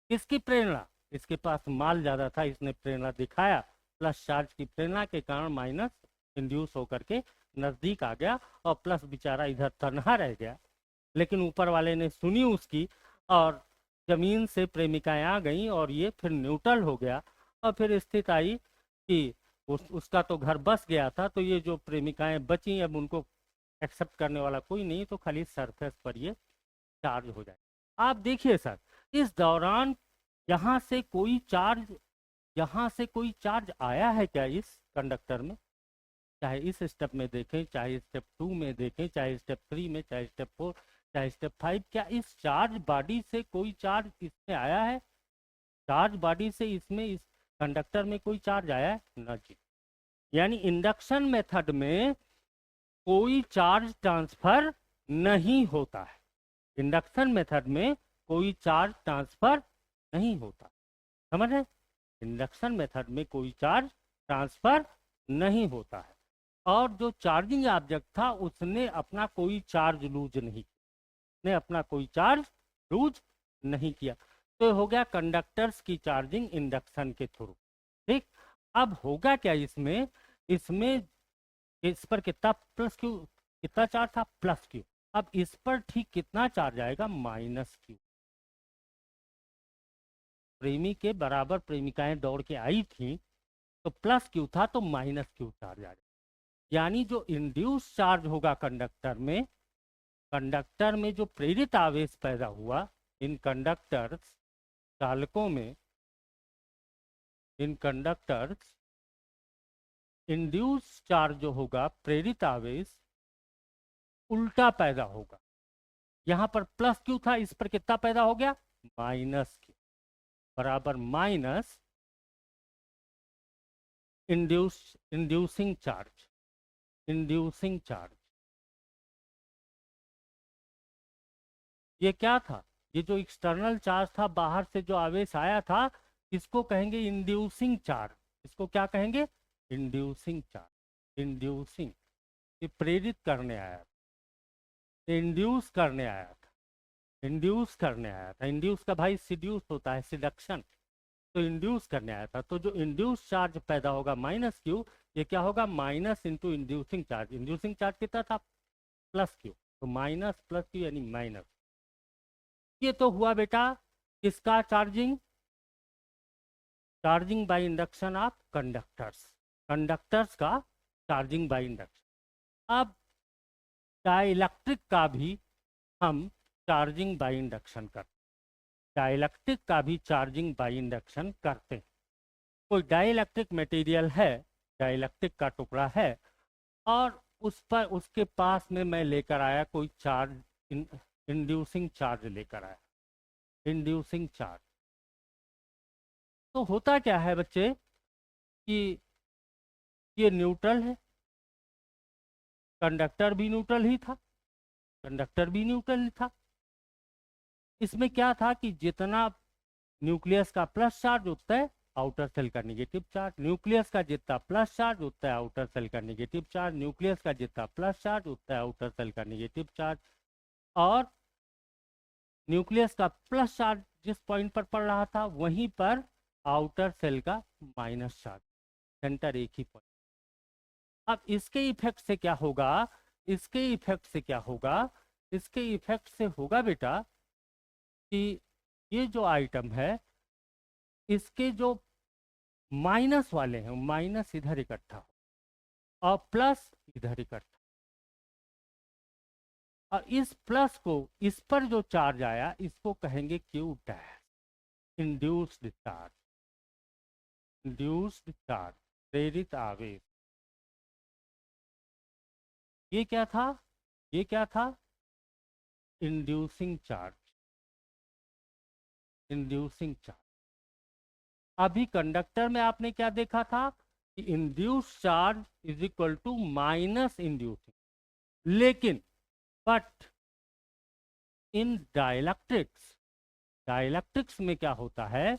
किसकी प्रेरणा? इसके पास माल ज्यादा था, इसने प्रेरणा दिखाया, प्लस चार्ज की प्रेरणा के कारण माइनस इंड्यूस होकर के नजदीक आ गया और प्लस बेचारा इधर तनहा रह गया। लेकिन ऊपर वाले ने सुनी उसकी और जमीन से प्रेमिकाएं आ गईं और ये फिर न्यूट्रल हो गया। और फिर स्थिति आई कि उसका तो घर बस गया था, तो ये जो प्रेमिकाएं बची, अब उनको एक्सेप्ट करने वाला कोई नहीं, तो खाली सरफेस पर ये चार्ज हो जाए। आप देखिए सर, इस दौरान यहाँ से कोई चार्ज, यहाँ से कोई चार्ज आया है क्या इस कंडक्टर में? चाहे इस स्टेप में देखें, चाहे स्टेप 2 में देखें, चाहे स्टेप 3 में, चाहे स्टेप 4, चाहे स्टेप 5, क्या इस चार्ज बॉडी से कोई चार्ज इसमें आया है? चार्ज बॉडी से इसमें, इस कंडक्टर में कोई चार्ज आया है ना जी। यानी इंडक्शन मेथड में कोई चार्ज ट्रांसफर नहीं होता है। इंडक्शन मेथड में कोई चार्ज ट्रांसफर नहीं होता, समझ रहे? इंडक्शन मेथड में कोई चार्ज ट्रांसफर नहीं होता है। और जो चार्जिंग ऑब्जेक्ट था उसने अपना कोई चार्ज लूज नहीं किया, ने अपना कोई चार्ज लूज नहीं किया। तो हो गया कंडक्टर्स की चार्जिंग इंडक्शन के थ्रू। ठीक, अब होगा क्या इसमें? इसमें इस पर कितना प्लस क्यू, कितना चार्ज था? Plus Q. अब इस पर ठीक कितना चार्ज आएगा? Minus Q. प्रेमी के बराबर प्रेमिकाएं दौड़ के आई थी, तो प्लस क्यू था, तो माइनस क्यू चार्ज आ गया। यानी जो इंड्यूस चार्ज होगा कंडक्टर में, कंडक्टर में जो प्रेरित आवेश पैदा हुआ इन कंडक्टर्स, चालकों में, इन कंडक्टर्स, इंड्यूस चार्ज जो होगा, प्रेरित आवेश, उल्टा पैदा होगा। यहां पर प्लस क्यू था, इस पर कितना पैदा हो गया? माइनस क्यू, बराबर minus inducing charge, inducing charge. ये क्या था? ये जो एक्सटर्नल चार्ज था, बाहर से जो आवेश आया था, इसको कहेंगे इंड्यूसिंग चार्ज। इसको क्या कहेंगे? Inducing charge. इंड्यूसिंग, ये प्रेरित करने आया था, इंड्यूस करने आया था, इंड्यूस करने आया था। इंड्यूस का भाई सिड्यूस होता है, सिडक्शन। तो इंड्यूस करने आया था, तो जो इंड्यूस चार्ज पैदा होगा माइनस क्यू, ये क्या होगा? Minus into inducing charge. Inducing charge कितना था? प्लस क्यू, तो माइनस प्लस क्यू यानी माइनस। ये तो हुआ बेटा इसका charging, charging by induction of conductors, conductors का चार्जिंग बाय इंडक्शन। अब डाइलेक्ट्रिक का भी हम चार्जिंग बाय इंडक्शन करते हैं। डाइलेक्ट्रिक का भी चार्जिंग बाय इंडक्शन करते हैं। कोई डाइलेक्ट्रिक मटेरियल है, डाइलेक्ट्रिक का टुकड़ा है, और उस पर उसके पास में मैं लेकर आया कोई चार्ज, इंड्यूसिंग चार्ज लेकर आया, इंड्यूसिंग चार्ज। तो होता क्या है बच्चे कि ये न्यूट्रल है, कंडक्टर भी न्यूट्रल ही था, कंडक्टर भी न्यूट्रल ही था। इसमें क्या था कि जितना न्यूक्लियस का प्लस चार्ज उतना है आउटर सेल का नेगेटिव चार्ज, न्यूक्लियस का जितना प्लस चार्ज उतना है आउटर सेल का नेगेटिव चार्ज, न्यूक्लियस का जितना प्लस चार्ज उतना है आउटर सेल का नेगेटिव चार्ज, और न्यूक्लियस का प्लस चार्ज जिस पॉइंट पर पड़ रहा था वहीं पर आउटर सेल का माइनस चार्ज, सेंटर एक ही पॉइंट। अब इसके इफेक्ट से क्या होगा, इसके इफेक्ट से क्या होगा, इसके इफेक्ट से होगा बेटा कि ये जो आइटम है इसके जो माइनस वाले हैं माइनस इधर इकट्ठा हो और प्लस इधर इकट्ठा, और इस प्लस को, इस पर जो चार्ज आया इसको कहेंगे Q dash, induced charge, induced charge, प्रेरित आवेश। ये क्या था, ये क्या था, इंड्यूसिंग चार्ज, इंड्यूसिंग चार्ज। अभी कंडक्टर में आपने क्या देखा था कि induce charge is equal to minus inducing, लेकिन बट इन डाइलेक्ट्रिक्स, डाइलेक्ट्रिक्स में क्या होता है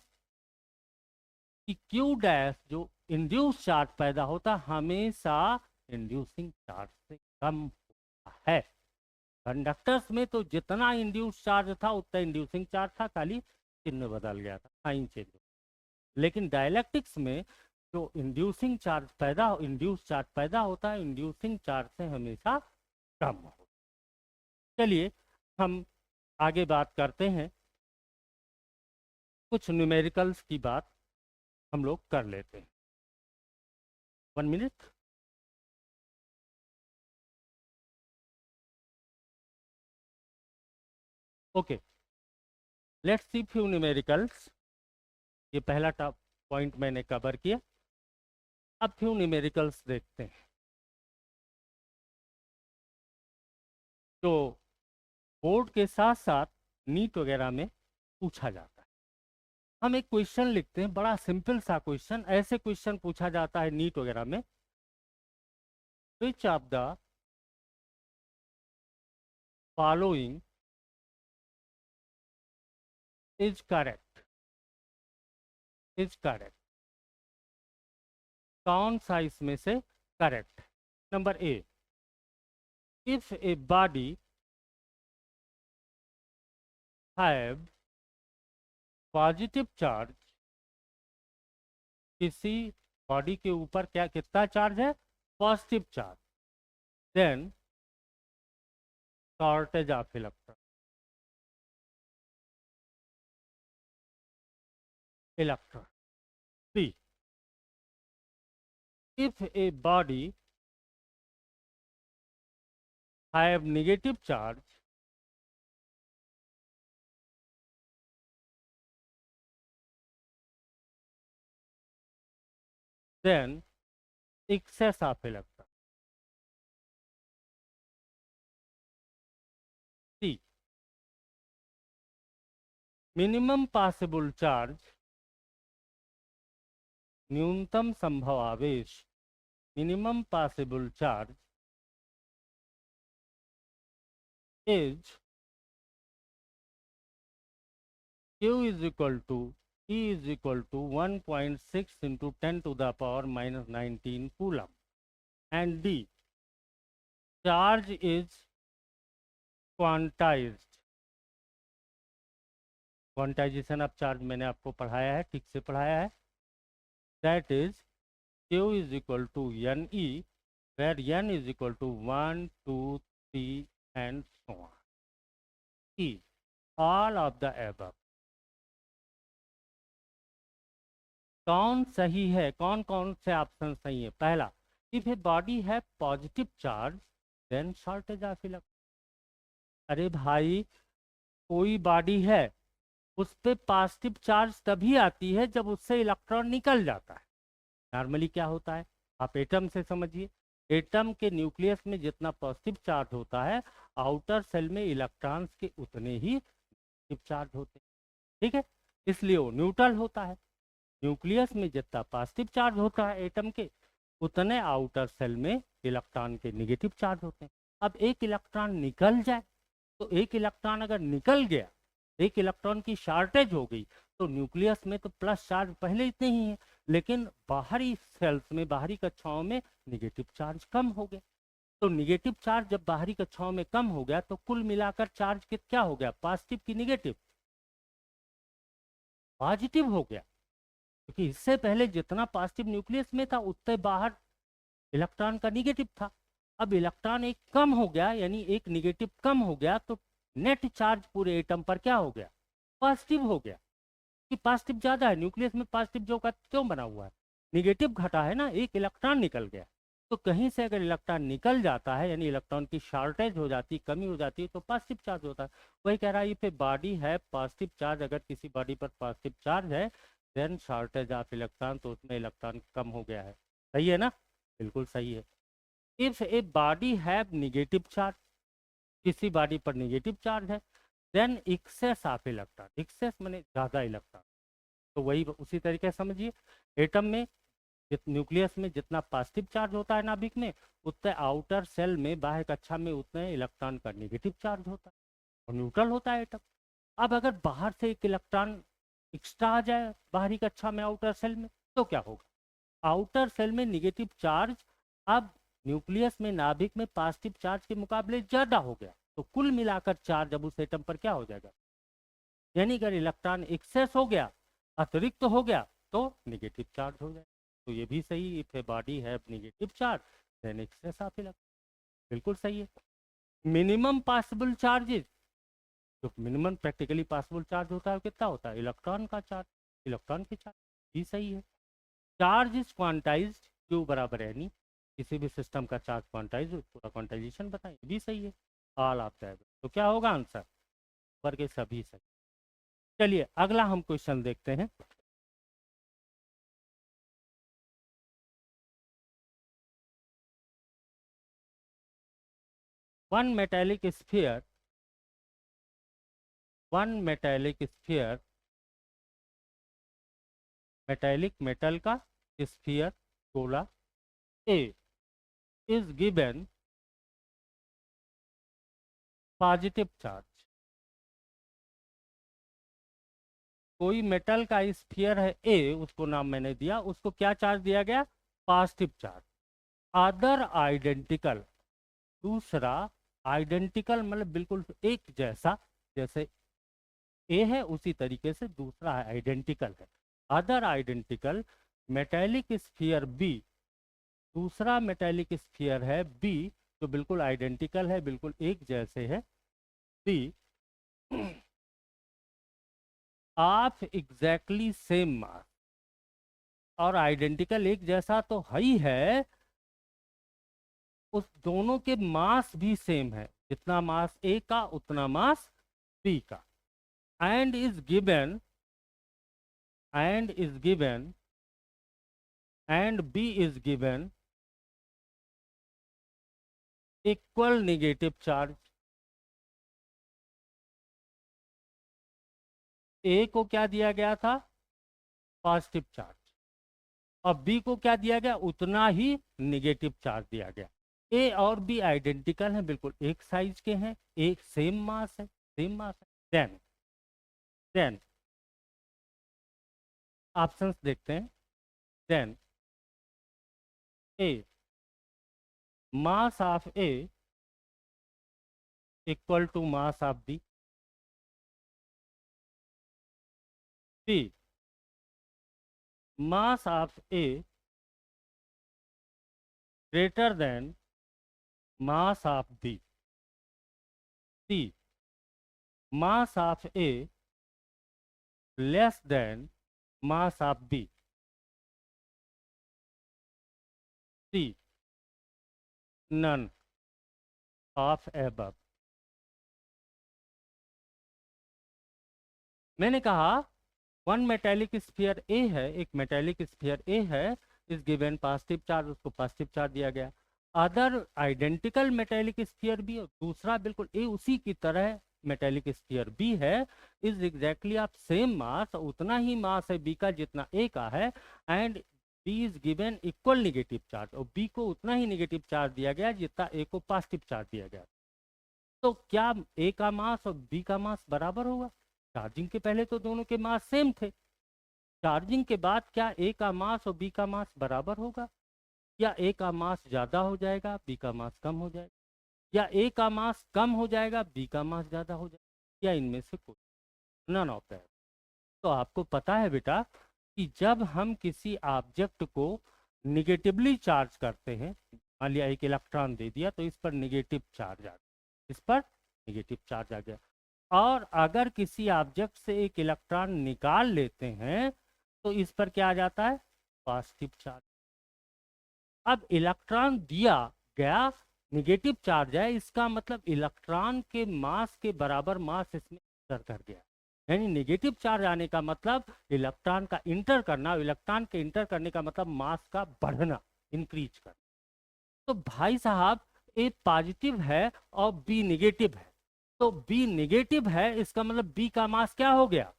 कि क्यू डैश जो इंड्यूस चार्ज पैदा होता हमेशा इंड्यूसिंग चार्ज से कम होता है। कंडक्टर्स में तो जितना इंड्यूस चार्ज था उतना इंड्यूसिंग चार्ज था, खाली चिन्ह बदल गया था, साइन चेंज। लेकिन डाइलेक्ट्रिक्स में जो इंड्यूसिंग चार्ज पैदा, इंड्यूस चार्ज पैदा होता है इंड्यूसिंग चार्ज से हमेशा कम होता है। चलिए हम आगे बात करते हैं, कुछ न्यूमेरिकल्स की बात हम लोग कर लेते हैं। 1 minute. Okay, let's see few numericals. ये पहला पॉइंट मैंने कवर किया, अब फ्यू न्यूमेरिकल्स देखते हैं तो बोर्ड के साथ साथ नीट वगैरह में पूछा जाता है। हम एक क्वेश्चन लिखते हैं, बड़ा सिंपल सा क्वेश्चन, ऐसे क्वेश्चन पूछा जाता है नीट वगैरह में। Which of the following is correct, is correct, कौन सा इसमें से correct. Number A, if a body have positive charge, किसी बॉडी के ऊपर क्या कितना चार्ज है, positive charge, then shortage of electron, electron. B, if a body have negative charge, then excess of electron. C, minimum possible charge, न्यूनतम संभव आवेश, minimum possible charge is Q is equal to E is equal to 1.6 into 10 to the power minus 19 coulomb, and D, charge is quantized, quantization of charge मैंने आपको पढ़ाया है, ठीक से पढ़ाया है। That is Q is equal to NE, where N is equal to 1, 2, 3 and so on. E, all of the above. कौन सही है, कौन कौन से ऑप्शन सही है। पहला, इफ ए बॉडी है positive charge then shortage of electron. अरे भाई, कोई बॉडी है उस पे पॉजिटिव चार्ज तभी आती है जब उससे इलेक्ट्रॉन निकल जाता है। नॉर्मली क्या होता है, आप एटम से समझिए, एटम के न्यूक्लियस में जितना पॉजिटिव चार्ज होता है, आउटर सेल में इलेक्ट्रॉन्स के उतने ही नेगेटिव चार्ज होते हैं। ठीक है, इसलिए वो न्यूट्रल होता है। न्यूक्लियस में जितना पॉजिटिव चार्ज होता है एटम के, उतने आउटर सेल में इलेक्ट्रॉन के नेगेटिव चार्ज होते हैं। अब एक इलेक्ट्रॉन निकल जाए, तो एक इलेक्ट्रॉन अगर निकल गया, एक इलेक्ट्रॉन की शॉर्टेज हो गई, तो न्यूक्लियस में तो प्लस चार्ज पहले इतने ही है, लेकिन बाहरी सेल्स में, बाहरी कक्षाओं में निगेटिव चार्ज कम हो गया। तो निगेटिव चार्ज जब बाहरी कक्षाओं में कम हो गया, तो कुल मिलाकर चार्ज क्या हो गया, पॉजिटिव की निगेटिव, पॉजिटिव हो गया। क्योंकि इससे पहले जितना पॉजिटिव न्यूक्लियस में था, उतने बाहर इलेक्ट्रॉन का निगेटिव था। अब इलेक्ट्रॉन एक कम हो गया, यानी एक निगेटिव कम हो गया, तो नेट चार्ज पूरे एटम पर क्या हो गया, पॉजिटिव हो गया। कि पॉजिटिव ज्यादा है, न्यूक्लियस में पॉजिटिव जो का क्यों बना हुआ है, निगेटिव घटा है ना, एक इलेक्ट्रॉन निकल गया। तो कहीं से अगर इलेक्ट्रॉन निकल जाता है, यानी इलेक्ट्रॉन की शॉर्टेज हो जाती, कमी हो जाती है, तो पॉजिटिव चार्ज होता है। वही कह रहा है, ये बॉडी है पॉजिटिव चार्ज, अगर किसी बॉडी पर पॉजिटिव चार्ज है, देन शॉर्टेज ऑफ इलेक्ट्रॉन, तो उसमें इलेक्ट्रॉन कम हो गया है। सही है ना, बिल्कुल सही है। If a body have negative charge, किसी बॉडी पर निगेटिव चार्ज है, then excess of electron, excess माने ज्यादा इलेक्ट्रॉन, तो वही उसी तरीके से समझिए, एटम में न्यूक्लियस में जितना पॉजिटिव चार्ज होता है नाभिक में, उतने आउटर सेल में, बाह्य कक्षा में, उतने इलेक्ट्रॉन का नेगेटिव चार्ज होता है, और न्यूट्रल होता है एटम। अब अगर बाहर से एक इलेक्ट्रॉन एक्स्ट्रा आ जाए बाहरी कक्षा में, आउटर सेल में, तो क्या होगा, आउटर सेल में निगेटिव चार्ज अब न्यूक्लियस में, नाभिक में पॉजिटिव चार्ज के मुकाबले ज्यादा हो गया, तो कुल मिलाकर चार्ज अब उस एटम पर क्या हो जाएगा, यानी अगर इलेक्ट्रॉन एक्सेस हो गया, अतिरिक्त हो गया, तो निगेटिव चार्ज हो जाए। तो ये भी सही, if a body have negative charge then excess of electron, बिल्कुल सही है। मिनिमम पॉसिबल चार्जेस, जो मिनिमम प्रैक्टिकली पॉसिबल चार्ज होता है वो कितना होता है, इलेक्ट्रॉन का चार्ज, इलेक्ट्रॉन की चार्ज, भी सही है। चार्ज इज क्वांटाइज्ड, क्यू बराबर एनी, किसी भी सिस्टम का चार्ज क्वांटाइज, पूरा क्वांटाइजेशन बताएं, भी सही है। ऑल ऑफ दैट, तो क्या होगा आंसर, पर के सभी सही। चलिए अगला हम क्वेश्चन देखते हैं। One metallic sphere, one metallic sphere, metallic metal का स्फीयर, गोला, ए इज गिवन पॉजिटिव चार्ज। कोई मेटल का स्फीयर है ए, उसको नाम मैंने दिया, उसको क्या चार्ज दिया गया, पॉजिटिव चार्ज। अदर आइडेंटिकल, दूसरा आइडेंटिकल मतलब बिल्कुल एक जैसा, जैसे ए है उसी तरीके से दूसरा आइडेंटिकल है। Other identical metallic sphere B, दूसरा मेटेलिक स्फीयर है बी, जो बिल्कुल आइडेंटिकल है, बिल्कुल एक जैसे है, B of exactly same mass, और आइडेंटिकल एक जैसा तो है ही है, उस दोनों के मास भी सेम है, जितना मास ए का उतना मास बी का। And is given, and is given, and B is given equal negative charge. A को क्या दिया गया था, पॉजिटिव चार्ज, और बी को क्या दिया गया, उतना ही नेगेटिव चार्ज दिया गया। ए और बी आइडेंटिकल हैं, बिल्कुल एक साइज के हैं, एक सेम मास है, सेम मास है। देन ऑप्शंस देखते हैं। Then A, mass of A equal to mass of B. B, mass of A greater than mass of B. C, mass of A less than mass of B. C, none of above. मैंने कहा वन मेटेलिक स्फीयर ए है, एक मेटेलिक स्फीयर ए है, इस गिवन पॉजिटिव चार्ज, उसको पॉजिटिव चार्ज दिया गया। Other identical metallic sphere B, और दूसरा बिल्कुल ए उसी की तरह मेटेलिक स्फीयर बी है, is exactly of same mass, उतना ही मास है बी का जितना ए का है, and B is given equal negative charge, और बी को उतना ही निगेटिव चार्ज दिया गया जितना ए को पॉजिटिव चार्ज दिया गया। तो क्या ए का मास और बी का मास बराबर होगा? चार्जिंग के पहले तो दोनों के मास सेम थे, चार्जिंग के बाद क्या ए का मास और बी का मास बराबर होगा, या ए का मास ज्यादा हो जाएगा बी का मास कम हो जाएगा, या ए का मास कम हो जाएगा बी का मास ज्यादा हो जाएगा, या इनमें से कोई? None of that. तो आपको पता है बेटा कि जब हम किसी ऑब्जेक्ट को निगेटिवली चार्ज करते हैं, मान लिया एक इलेक्ट्रॉन दे दिया तो इस पर निगेटिव चार्ज आ गया, इस पर निगेटिव चार्ज आ गया, और अगर किसी ऑब्जेक्ट से एक इलेक्ट्रॉन निकाल लेते हैं तो इस पर क्या आ जाता है? Positive charge. अब इलेक्ट्रॉन दिया गया, निगेटिव चार्ज है, इसका मतलब इलेक्ट्रॉन के मास के बराबर मास इसमें इंटर कर गया, यानी नेगेटिव चार्ज आने का मतलब इलेक्ट्रॉन का इंटर करना, इलेक्ट्रॉन के इंटर करने का मतलब मास का बढ़ना, इंक्रीज करना। तो भाई साहब ए पॉजिटिव है और बी निगेटिव है, तो बी निगेटिव है इसका मतलब बी का मास क्या हो गया?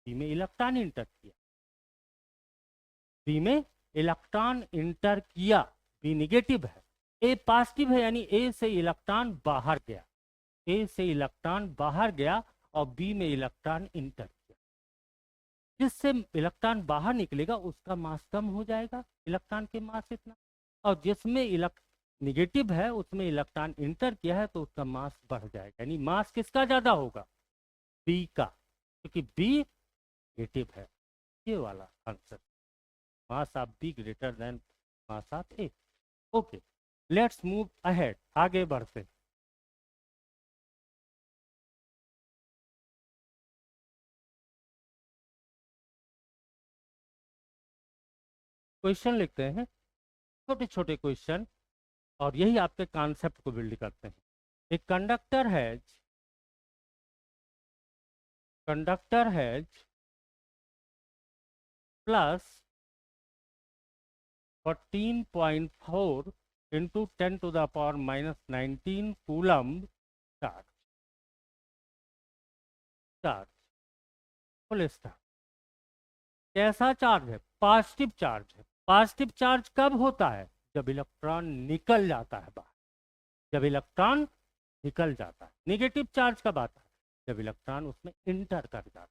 बी में इलेक्ट्रॉन इंटर किया, बी में इलेक्ट्रॉन इंटर किया, बी निगेटिव है, ए पॉजिटिव है, यानी ए से इलेक्ट्रॉन बाहर गया, ए से इलेक्ट्रॉन बाहर गया और बी में इलेक्ट्रॉन इंटर किया। जिससे इलेक्ट्रॉन बाहर निकलेगा उसका मास कम हो जाएगा, इलेक्ट्रॉन के मास इतना, और जिसमें निगेटिव है उसमें इलेक्ट्रॉन इंटर किया है तो उसका मास बढ़ जाएगा, यानी मास किसका ज्यादा होगा? बी का, क्योंकि बी नेगेटिव है। ये वाला answer, mass of be greater than mass of A. Okay, let's move ahead, आगे बढ़ते। क्वेश्चन लिखते हैं, छोटे छोटे क्वेश्चन, और यही आपके कॉन्सेप्ट को बिल्ड करते हैं। एक conductor has plus 14.4 into 10 to the power minus 19 coulomb charge, charge full stop. कैसा चार्ज है? पॉजिटिव चार्ज है। पॉजिटिव चार्ज कब होता है? जब इलेक्ट्रॉन निकल जाता है बाहर, जब इलेक्ट्रॉन निकल जाता है। नेगेटिव चार्ज कब आता है? जब इलेक्ट्रॉन उसमें इंटर कर जाता है,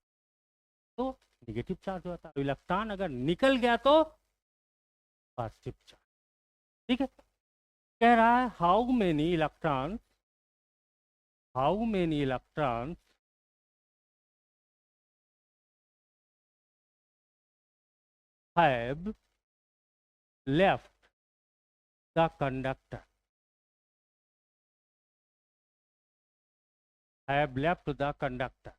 तो नेगेटिव चार्ज होता है। तो इलेक्ट्रॉन अगर निकल गया तो पॉजिटिव चार्ज। ठीक है, कह रहा है how many electrons have left the conductor, have left the conductor।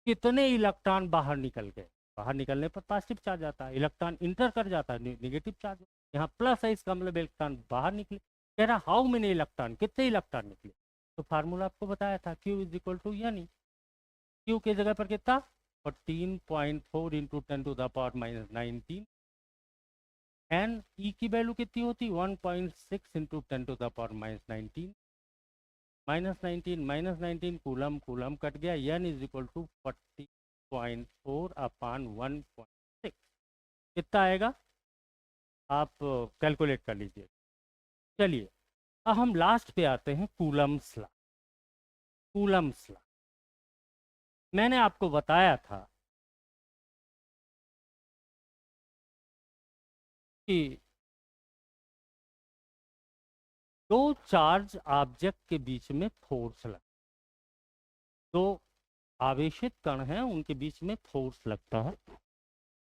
कितने इलेक्ट्रॉन बाहर निकल गए? बाहर निकलने पर पॉजिटिव चार्ज आता है, इलेक्ट्रॉन इंटर कर जाता है, नेगेटिव चार्ज। यहाँ प्लस है, इसका मतलब इलेक्ट्रॉन बाहर निकले। कह रहा हाउ मेनी इलेक्ट्रॉन, कितने इलेक्ट्रॉन निकले? तो फार्मूला आपको बताया था, Q इज इक्वल टू, यानी Q की जगह पर कितना? 14.4 into 10 to the power minus 19, and E की वैल्यू कितनी होती? 1.6 into 10 to the power minus 19, minus 19 coulomb, coulomb cut गया, N is equal to 40.4 upon 1.6। कितना आएगा? आप कैलकुलेट कर लीजिए। चलिए, अब हम लास्ट पे आते हैं, कूलम्स लॉ। कूलम्स लॉ मैंने आपको बताया था कि दो चार्ज ऑब्जेक्ट के बीच में फोर्स लगता है, दो आवेशित कण हैं उनके बीच में फोर्स लगता है।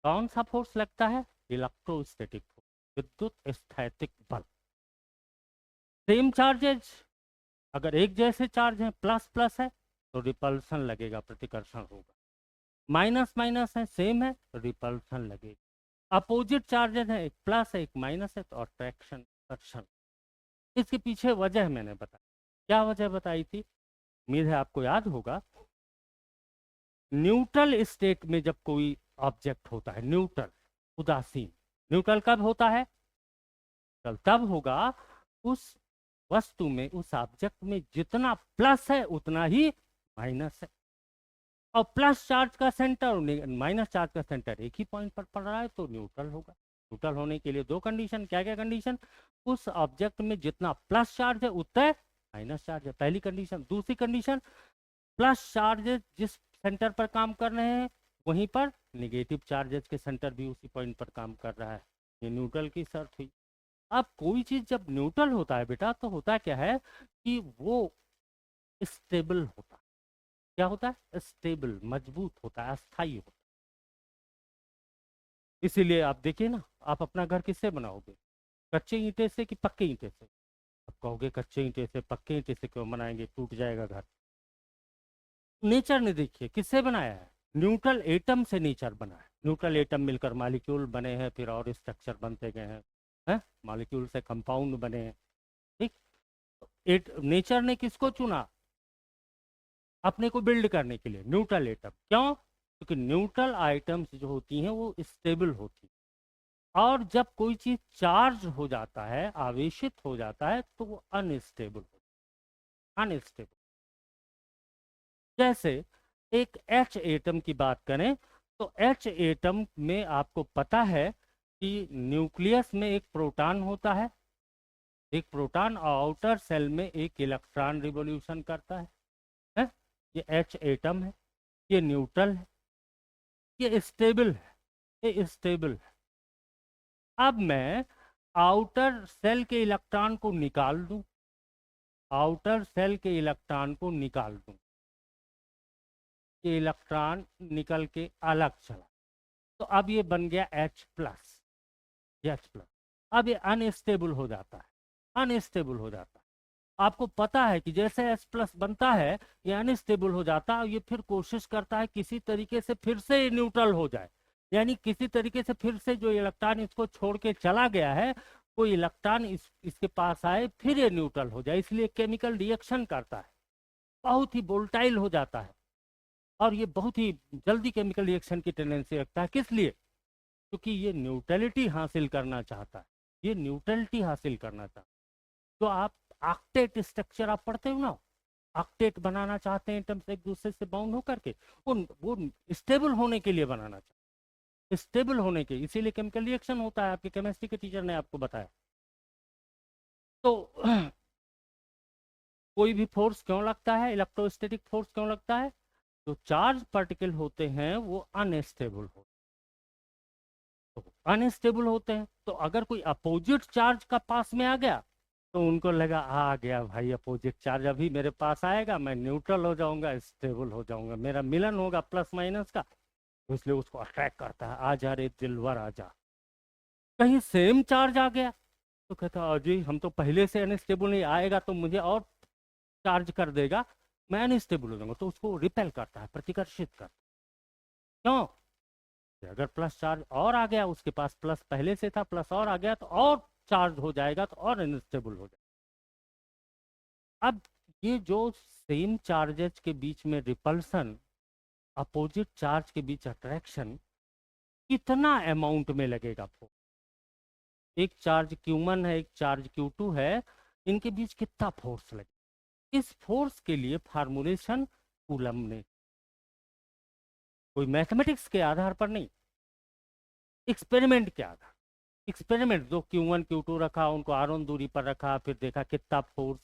कौन सा फोर्स लगता है? इलेक्ट्रोस्टैटिक फोर्स, विद्युत स्थैतिक बल। सेम चार्जेज, अगर एक जैसे चार्ज हैं, प्लस प्लस है तो रिपल्सन लगेगा, प्रतिकर्षण होगा। माइनस माइनस है, सेम है तो रिपल्सन लगेगा। अपोजिट चार्जेज है, एक प्लस है एक माइनस है, तो अट्रैक्शन, आकर्षण। इसके पीछे वजह मैंने बताई। क्या वजह बताई थी? उम्मीद है आपको याद होगा। न्यूट्रल स्टेट में जब कोई ऑब्जेक्ट होता है, न्यूट्रल, उदासीन, न्यूट्रल कब होता है? तब होगा उस वस्तु में, उस ऑब्जेक्ट में जितना प्लस है उतना ही माइनस है। और प्लस चार्ज का सेंटर और माइनस चार्ज का सेंटर एक ही पॉइंट पर पड़ रहा है तो न्यूट्रल होगा। न्यूट्रल होने के लिए दो कंडीशन, क्या क्या कंडीशन? उस ऑब्जेक्ट में जितना प्लस चार्ज है उतना माइनस चार्ज है, पहली कंडीशन। दूसरी कंडीशन, प्लस चार्जेस जिस सेंटर पर काम कर रहे हैं वहीं पर निगेटिव चार्जेस के सेंटर भी उसी पॉइंट पर काम कर रहा है। ये न्यूट्रल की शर्त हुई। अब कोई चीज जब न्यूट्रल होता है बेटा तो होता क्या है कि वो स्टेबल होता है। क्या होता है? स्टेबल, मजबूत होता है, अस्थाई होता है। इसीलिए आप देखिए ना, आप अपना घर किससे बनाओगे? कच्चे ईंटे से कि पक्के ईंटे से? आप कहोगे कच्चे ईंटे से, पक्के ईंटे से क्यों बनाएंगे, टूट जाएगा घर। नेचर ने देखिए किससे बनाया है? न्यूट्रल एटम से नेचर बना है। न्यूट्रल एटम मिलकर मॉलिक्यूल बने हैं, फिर और स्ट्रक्चर बनते गए हैं, मॉलिक्यूल से कंपाउंड बने हैं। ठीक। नेचर ने किसको चुना अपने को बिल्ड करने के लिए? Neutral atom. क्यों? क्योंकि न्यूट्रल आइटम्स जो होती हैं वो स्टेबल होती हैं, और जब कोई चीज चार्ज हो जाता है, आवेशित हो जाता है, तो वो अनस्टेबल होता है, अनस्टेबल। जैसे एक एच एटम की बात करें तो एच एटम में आपको पता है कि न्यूक्लियस में एक प्रोटॉन होता है, एक प्रोटॉन, और आउटर सेल में एक इलेक्ट्रॉन रिवॉल्यूशन करता है? ये एच एटम है, ये न्यूट्रल है, ये स्टेबल है, ये स्टेबल है। अब मैं आउटर सेल के इलेक्ट्रॉन को निकाल दूं, आउटर सेल के इलेक्ट्रॉन को निकाल दूं, ये इलेक्ट्रॉन निकल के अलग चला, तो अब ये बन गया H प्लस, H प्लस। अब ये अनस्टेबल हो जाता है, अनस्टेबल हो जाता है। आपको पता है कि जैसे H प्लस बनता है ये अनस्टेबल हो जाता है, और ये फिर कोशिश करता है किसी तरीके से फिर से न्यूट्रल हो जाए, यानी किसी तरीके से फिर से जो इलेक्ट्रॉन इसको छोड़ के चला गया है, कोई इलेक्ट्रॉन इसके पास आए, फिर ये न्यूट्रल हो जाए। इसलिए केमिकल रिएक्शन करता है, बहुत ही वोल्टाइल हो जाता है, और ये बहुत ही जल्दी केमिकल रिएक्शन की टेंडेंसी रखता है। किस लिए? क्योंकि ये न्यूट्रलिटी हासिल करना चाहता है, ये न्यूट्रलिटी हासिल करना चाहता है। तो आप ऑक्टेट स्ट्रक्चर आप पढ़ते हो ना, ऑक्टेट बनाना चाहते हैं एटम्स एक दूसरे से बाउंड होकर के, वो स्टेबल होने के लिए बनाना चाहते हैं, स्टेबल होने के, इसीलिए केमिकल रिएक्शन होता है। आपके केमिस्ट्री के टीचर ने आपको बताया। तो कोई भी फोर्स क्यों लगता है, इलेक्ट्रोस्टैटिक फोर्स क्यों लगता है? तो चार्ज पार्टिकल होते हैं वो अनस्टेबल होते हैं, तो अनस्टेबल होते हैं, तो अगर कोई अपोजिट चार्ज का पास में आ गया तो उनको लगा आ गया भाई अपोजिट चार्ज, अभी मेरे पास आएगा, मैं न्यूट्रल हो जाऊंगा, स्टेबल हो जाऊंगा, मेरा मिलन होगा प्लस माइनस का, तो इसलिए उसको अट्रैक्ट करता है, आ जा रे दिलवर आ जा। कहीं सेम चार्ज आ गया तो कहता अजय हम तो पहले से अनस्टेबल, नहीं आएगा तो मुझे और चार्ज कर देगा, मैं अनस्टेबल हो जाऊंगा, तो उसको रिपेल करता है, प्रतिकर्षित करता है। क्यों? अगर प्लस चार्ज और आ गया, उसके पास प्लस पहले से था, प्लस और आ गया तो और चार्ज हो जाएगा, तो और अनस्टेबल हो जाएगा। अब ये जो सेम चार्जेस के बीच में रिपल्सन, अपोजिट चार्ज के बीच अट्रैक्शन, कितना अमाउंट में लगेगा फोर्स? एक चार्ज Q1 है, एक चार्ज Q2 है, इनके बीच कितना फोर्स लगेगा? इस फोर्स के लिए फार्मूलेशन कूलम ने, कोई मैथमेटिक्स के आधार पर नहीं, एक्सपेरिमेंट के आधार, एक्सपेरिमेंट जो Q1 Q2 रखा, उनको R1 दूरी पर रखा, फिर देखा कितना फोर्स,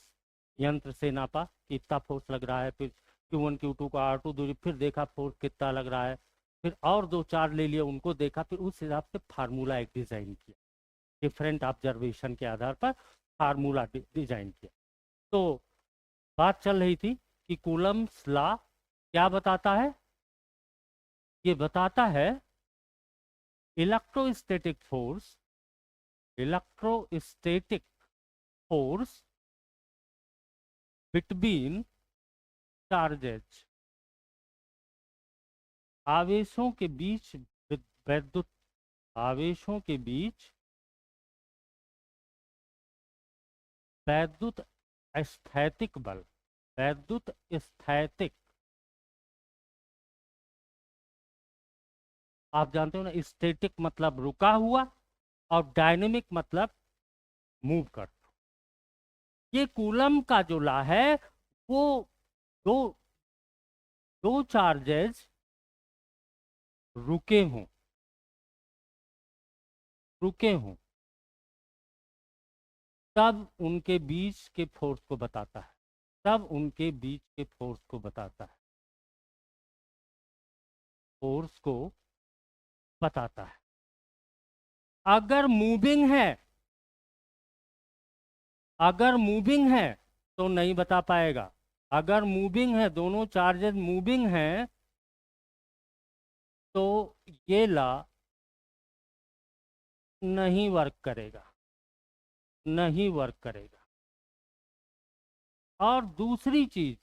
यंत्र से नापा कितना फोर्स लग रहा है, फिर Q1 Q2 को R2 दूरी, फिर देखा फोर्स कितना लग रहा है, फिर और दो चार ले लिए उनको देखा, फिर उस हिसाब से फार्मूला एक डिजाइन किया, डिफरेंट ऑब्जर्वेशन के आधार पर फार्मूला डिजाइन किया। तो बात चल रही थी कि कूलम्स लॉ क्या बताता है? ये बताता है electrostatic force, electrostatic force between charges, आवेशों के बीच, वैद्युत आवेशों के बीच वैद्युत स्थैतिक बल, वैद्युत स्थैतिक आप जानते हो ना, स्टैटिक मतलब रुका हुआ और डायनेमिक मतलब मूव कर। ये कूलम का जो लॉ है वो दो दो चार्जेस रुके हों, रुके हों, तब उनके बीच के फोर्स को बताता है, तब उनके बीच के फोर्स को बताता है, फोर्स को बताता है। अगर मूविंग है, अगर मूविंग है तो नहीं बता पाएगा। अगर मूविंग है, दोनों चार्जेस मूविंग हैं, तो ये लॉ नहीं वर्क करेगा, नहीं वर्क करेगा। और दूसरी चीज,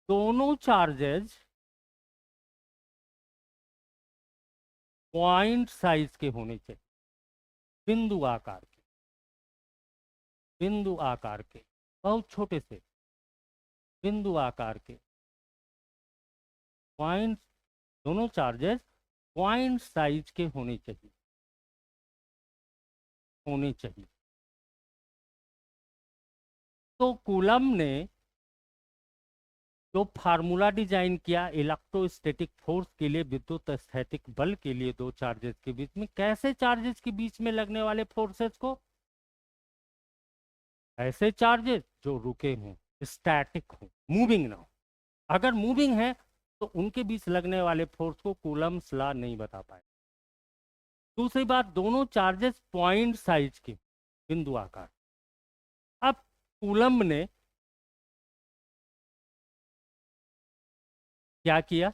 दोनों चार्जेस पॉइंट साइज के होने चाहिए, बिंदु आकार के, बिंदु आकार के, बहुत छोटे से बिंदु आकार के पॉइंट, दोनों चार्जेस पॉइंट साइज के होने चाहिए, होने चाहिए। तो कूलम ने जो फार्मूला डिजाइन किया इलेक्ट्रोस्टैटिक फोर्स के लिए, विद्युत स्थैतिक बल के लिए, दो चार्जेस के बीच में, कैसे चार्जेस के बीच में लगने वाले फोर्सेस को, ऐसे चार्जेस जो रुके हों, स्टैटिक हों, मूविंग ना हो। अगर मूविंग है तो उनके बीच लगने वाले फोर्स को कूलम्स लॉ नहीं बता पाए। दूसरी बात, दोनों चार्जेस पॉइंट साइज के, बिंदु आकार। अब कूलम ने क्या किया,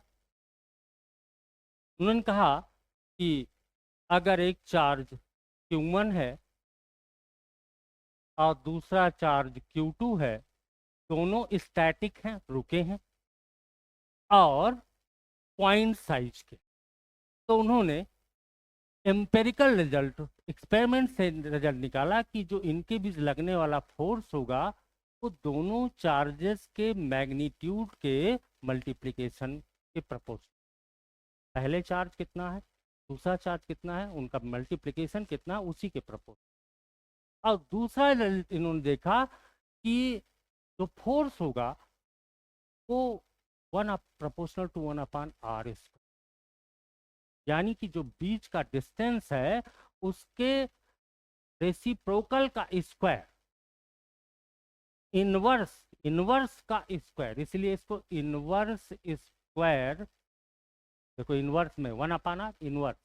उन्होंने कहा कि अगर एक चार्ज Q1 है और दूसरा चार्ज Q2 है, दोनों स्टैटिक हैं, रुके हैं और पॉइंट साइज के, तो उन्होंने एम्पेरिकल रिजल्ट, एक्सपेरिमेंट से रिजल्ट निकाला कि जो इनके बीच लगने वाला फोर्स होगा वो दोनों चार्जेस के मैग्नीट्यूड के मल्टीप्लिकेशन के प्रपोर्शनल। पहले चार्ज कितना है, दूसरा चार्ज कितना है, उनका मल्टीप्लिकेशन कितना, उसी के प्रपोर्शनल। और दूसरा रिजल्ट इन्होंने देखा कि जो फोर्स होगा वो वन प्रोपोर्शनल टू 1/r², यानी कि जो बीच का डिस्टेंस है उसके रेसिप्रोकल का स्क्वायर, इनवर्स, इनवर्स का स्क्वायर, इसलिए इसको इनवर्स स्क्वायर, देखो इनवर्स में 1/r, inverse,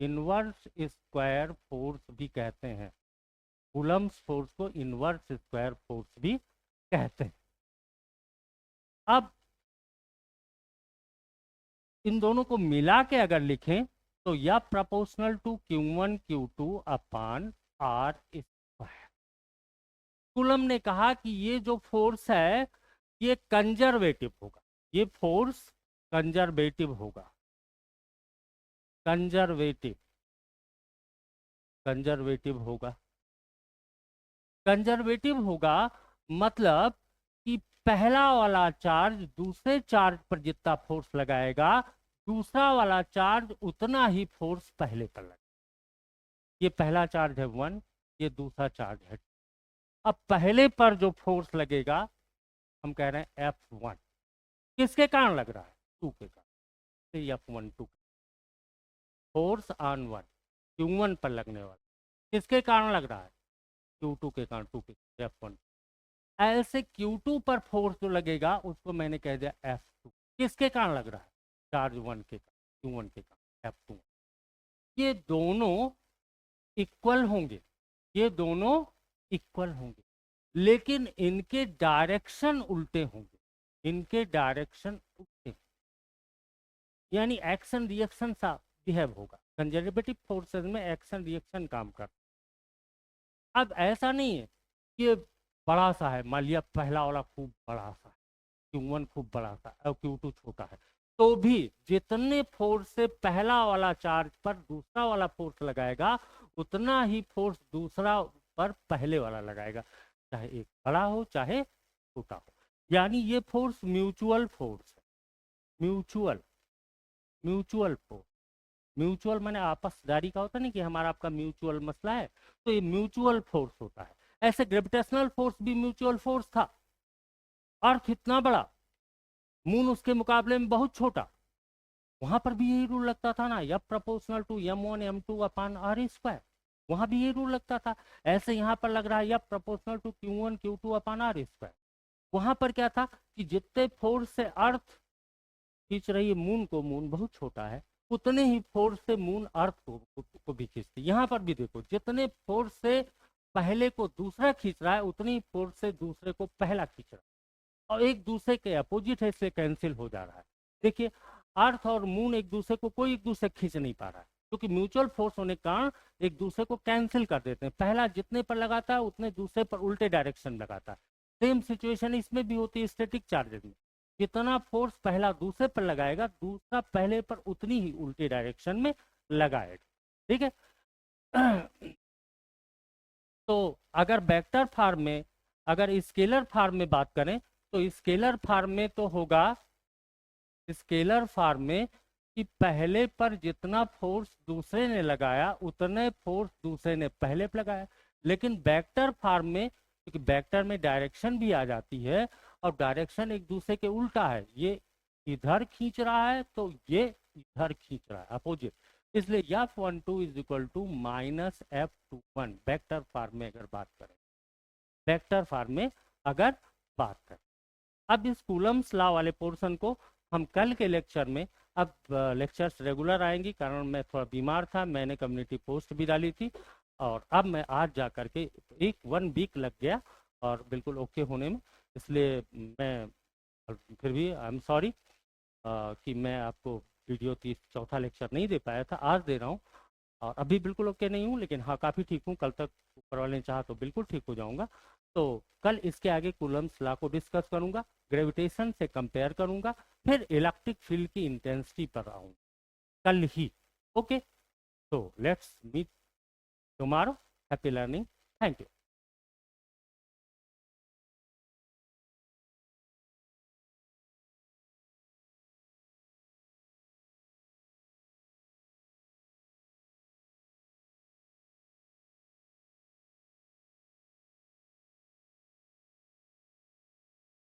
inverse square force भी कहते हैं। कूलम्स फोर्स को इनवर्स स्क्वायर फोर्स भी कहते हैं। अब इन दोनों को मिला के अगर लिखें तो यह proportional to Q1 Q2/r²। Coulomb ने कहा कि ये जो फोर्स है ये कंजर्वेटिव होगा, ये फोर्स कंजर्वेटिव होगा, कंजर्वेटिव, कंजर्वेटिव होगा, कंजर्वेटिव होगा। मतलब कि पहला वाला चार्ज दूसरे चार्ज पर जितना फोर्स लगाएगा, दूसरा वाला चार्ज उतना ही फोर्स पहले पर लगेगा। ये पहला चार्ज है 1, ये दूसरा चार्ज है 2। अब पहले पर जो फोर्स लगेगा हम कह रहे हैं F1, किसके कारण लग रहा है, 2 के कारण, F1 2 फोर्स ऑन 1, Q1 पर लगने वाला, किसके कारण लग रहा है, Q2 के कारण, 2 के F1। ऐसे Q2 पर फोर्स जो लगेगा उसको मैंने कह दिया F2, किसके कारण लग रहा है, चार्ज 1 के कारण, Q1 के कारण, F2। ये दोनों इक्वल होंगे, ये दोनों इक्वल होंगे, लेकिन इनके डायरेक्शन उल्टे होंगे, इनके डायरेक्शन उल्टे, यानी एक्शन रिएक्शन सा बिहेव होगा। कंजर्वेटिव फोर्सेस में एक्शन रिएक्शन काम कर। अब ऐसा नहीं है कि बड़ा सा है, मान लिया पहला वाला खूब बड़ा सा है, Q1 खूब बड़ा सा और Q2 छोटा है, तो भी जितने फोर्स से पहला वाला चार्ज पर दूसरा वाला फोर्स लगाएगा उतना ही फोर्स दूसरा पर पहले वाला लगाएगा, चाहे एक बड़ा हो चाहे छोटा हो। यानी ये फोर्स म्यूचुअल फोर्स है, म्यूचुअल, म्यूचुअल फोर्स। म्यूचुअल माने आपसदारी का होता नहीं कि हमारा आपका म्यूचुअल मसला है, तो ये म्यूचुअल फोर्स होता है। ऐसे ग्रेविटेशनल फोर्स भी म्यूचुअल फोर्स था। अर्थ इतना बड़ा, मून उसके मुकाबले में बहुत छोटा, वहां पर भी यही रूल लगता था ना, F proportional to m1 m2 upon R square, वहां भी यही रूल लगता था। ऐसे यहाँ पर लग रहा है F proportional to q1 q2 upon R square. वहां पर क्या था कि जितने फोर्स से अर्थ खींच रही है मून को, मून बहुत छोटा है, उतने ही फोर्स से मून अर्थ को भी खींचती। यहाँ पर भी देखो, जितने फोर्स से पहले को दूसरा खींच रहा है, उतनी ही फोर्स से दूसरे को पहला खींच रहा है, और एक दूसरे के अपोजिट है, इसलिए कैंसिल हो जा रहा है। देखिए, अर्थ और मून एक दूसरे को, कोई एक दूसरे खींच नहीं पा रहा है, क्योंकि म्यूचुअल फोर्स होने के कारण एक दूसरे को कैंसिल कर देते हैं। पहला जितने पर लगाता है उतने दूसरे पर उल्टे डायरेक्शन में लगाता है। सेम सिचुएशन इसमें भी होती है स्टैटिक चार्जेस में। जितना फोर्स पहला दूसरे पर लगाएगा, दूसरा पहले पर उतनी ही उल्टी डायरेक्शन में लगाएगा। ठीक है। तो अगर वेक्टर फॉर्म में, अगर स्केलर फॉर्म में बात करें, तो स्केलर फॉर्म में तो होगा, स्केलर फॉर्म में कि पहले पर जितना फोर्स दूसरे ने लगाया उतने फोर्स दूसरे ने पहले पर लगाया। लेकिन वेक्टर फॉर्म में, क्योंकि वेक्टर में डायरेक्शन भी आ जाती है, और डायरेक्शन एक दूसरे के उल्टा है, ये इधर खींच रहा है तो ये इधर खींच रहा है, अपोजिट। इसलिए F12 is equal to minus F21 vector form में अगर बात करें, वेक्टर फॉर्म में अगर बात करें। अब इस कूलम्स लॉ वाले पोर्शन को हम कल के लेक्चर में, अब लेक्चर्स रेगुलर आएंगी, कारण मैं थोड़ा बीमार था, मैंने कम्युनिटी पोस्ट भी डाली थी, और अब मैं आज जा करके 1 वीक लग गया और बिल्कुल ओके होने में। इसलिए मैं फिर भी आई एम सॉरी कि मैं आपको वीडियो 34 लेक्चर नहीं दे पाया था, आज दे रहा हूँ। और अभी बिल्कुल ओके नहीं हूँ, लेकिन हाँ काफ़ी ठीक हूँ, कल तक ऊपर वाले ने चाहा तो बिल्कुल ठीक हो जाऊँगा। तो कल इसके आगे कूलम्स लॉ को डिस्कस करूँगा, ग्रेविटेशन से कंपेयर करूँगा, फिर इलेक्ट्रिक फील्ड की इंटेंसिटी पर आऊँगा कल ही। ओके, तो let's meet tomorrow. Happy learning, thank you.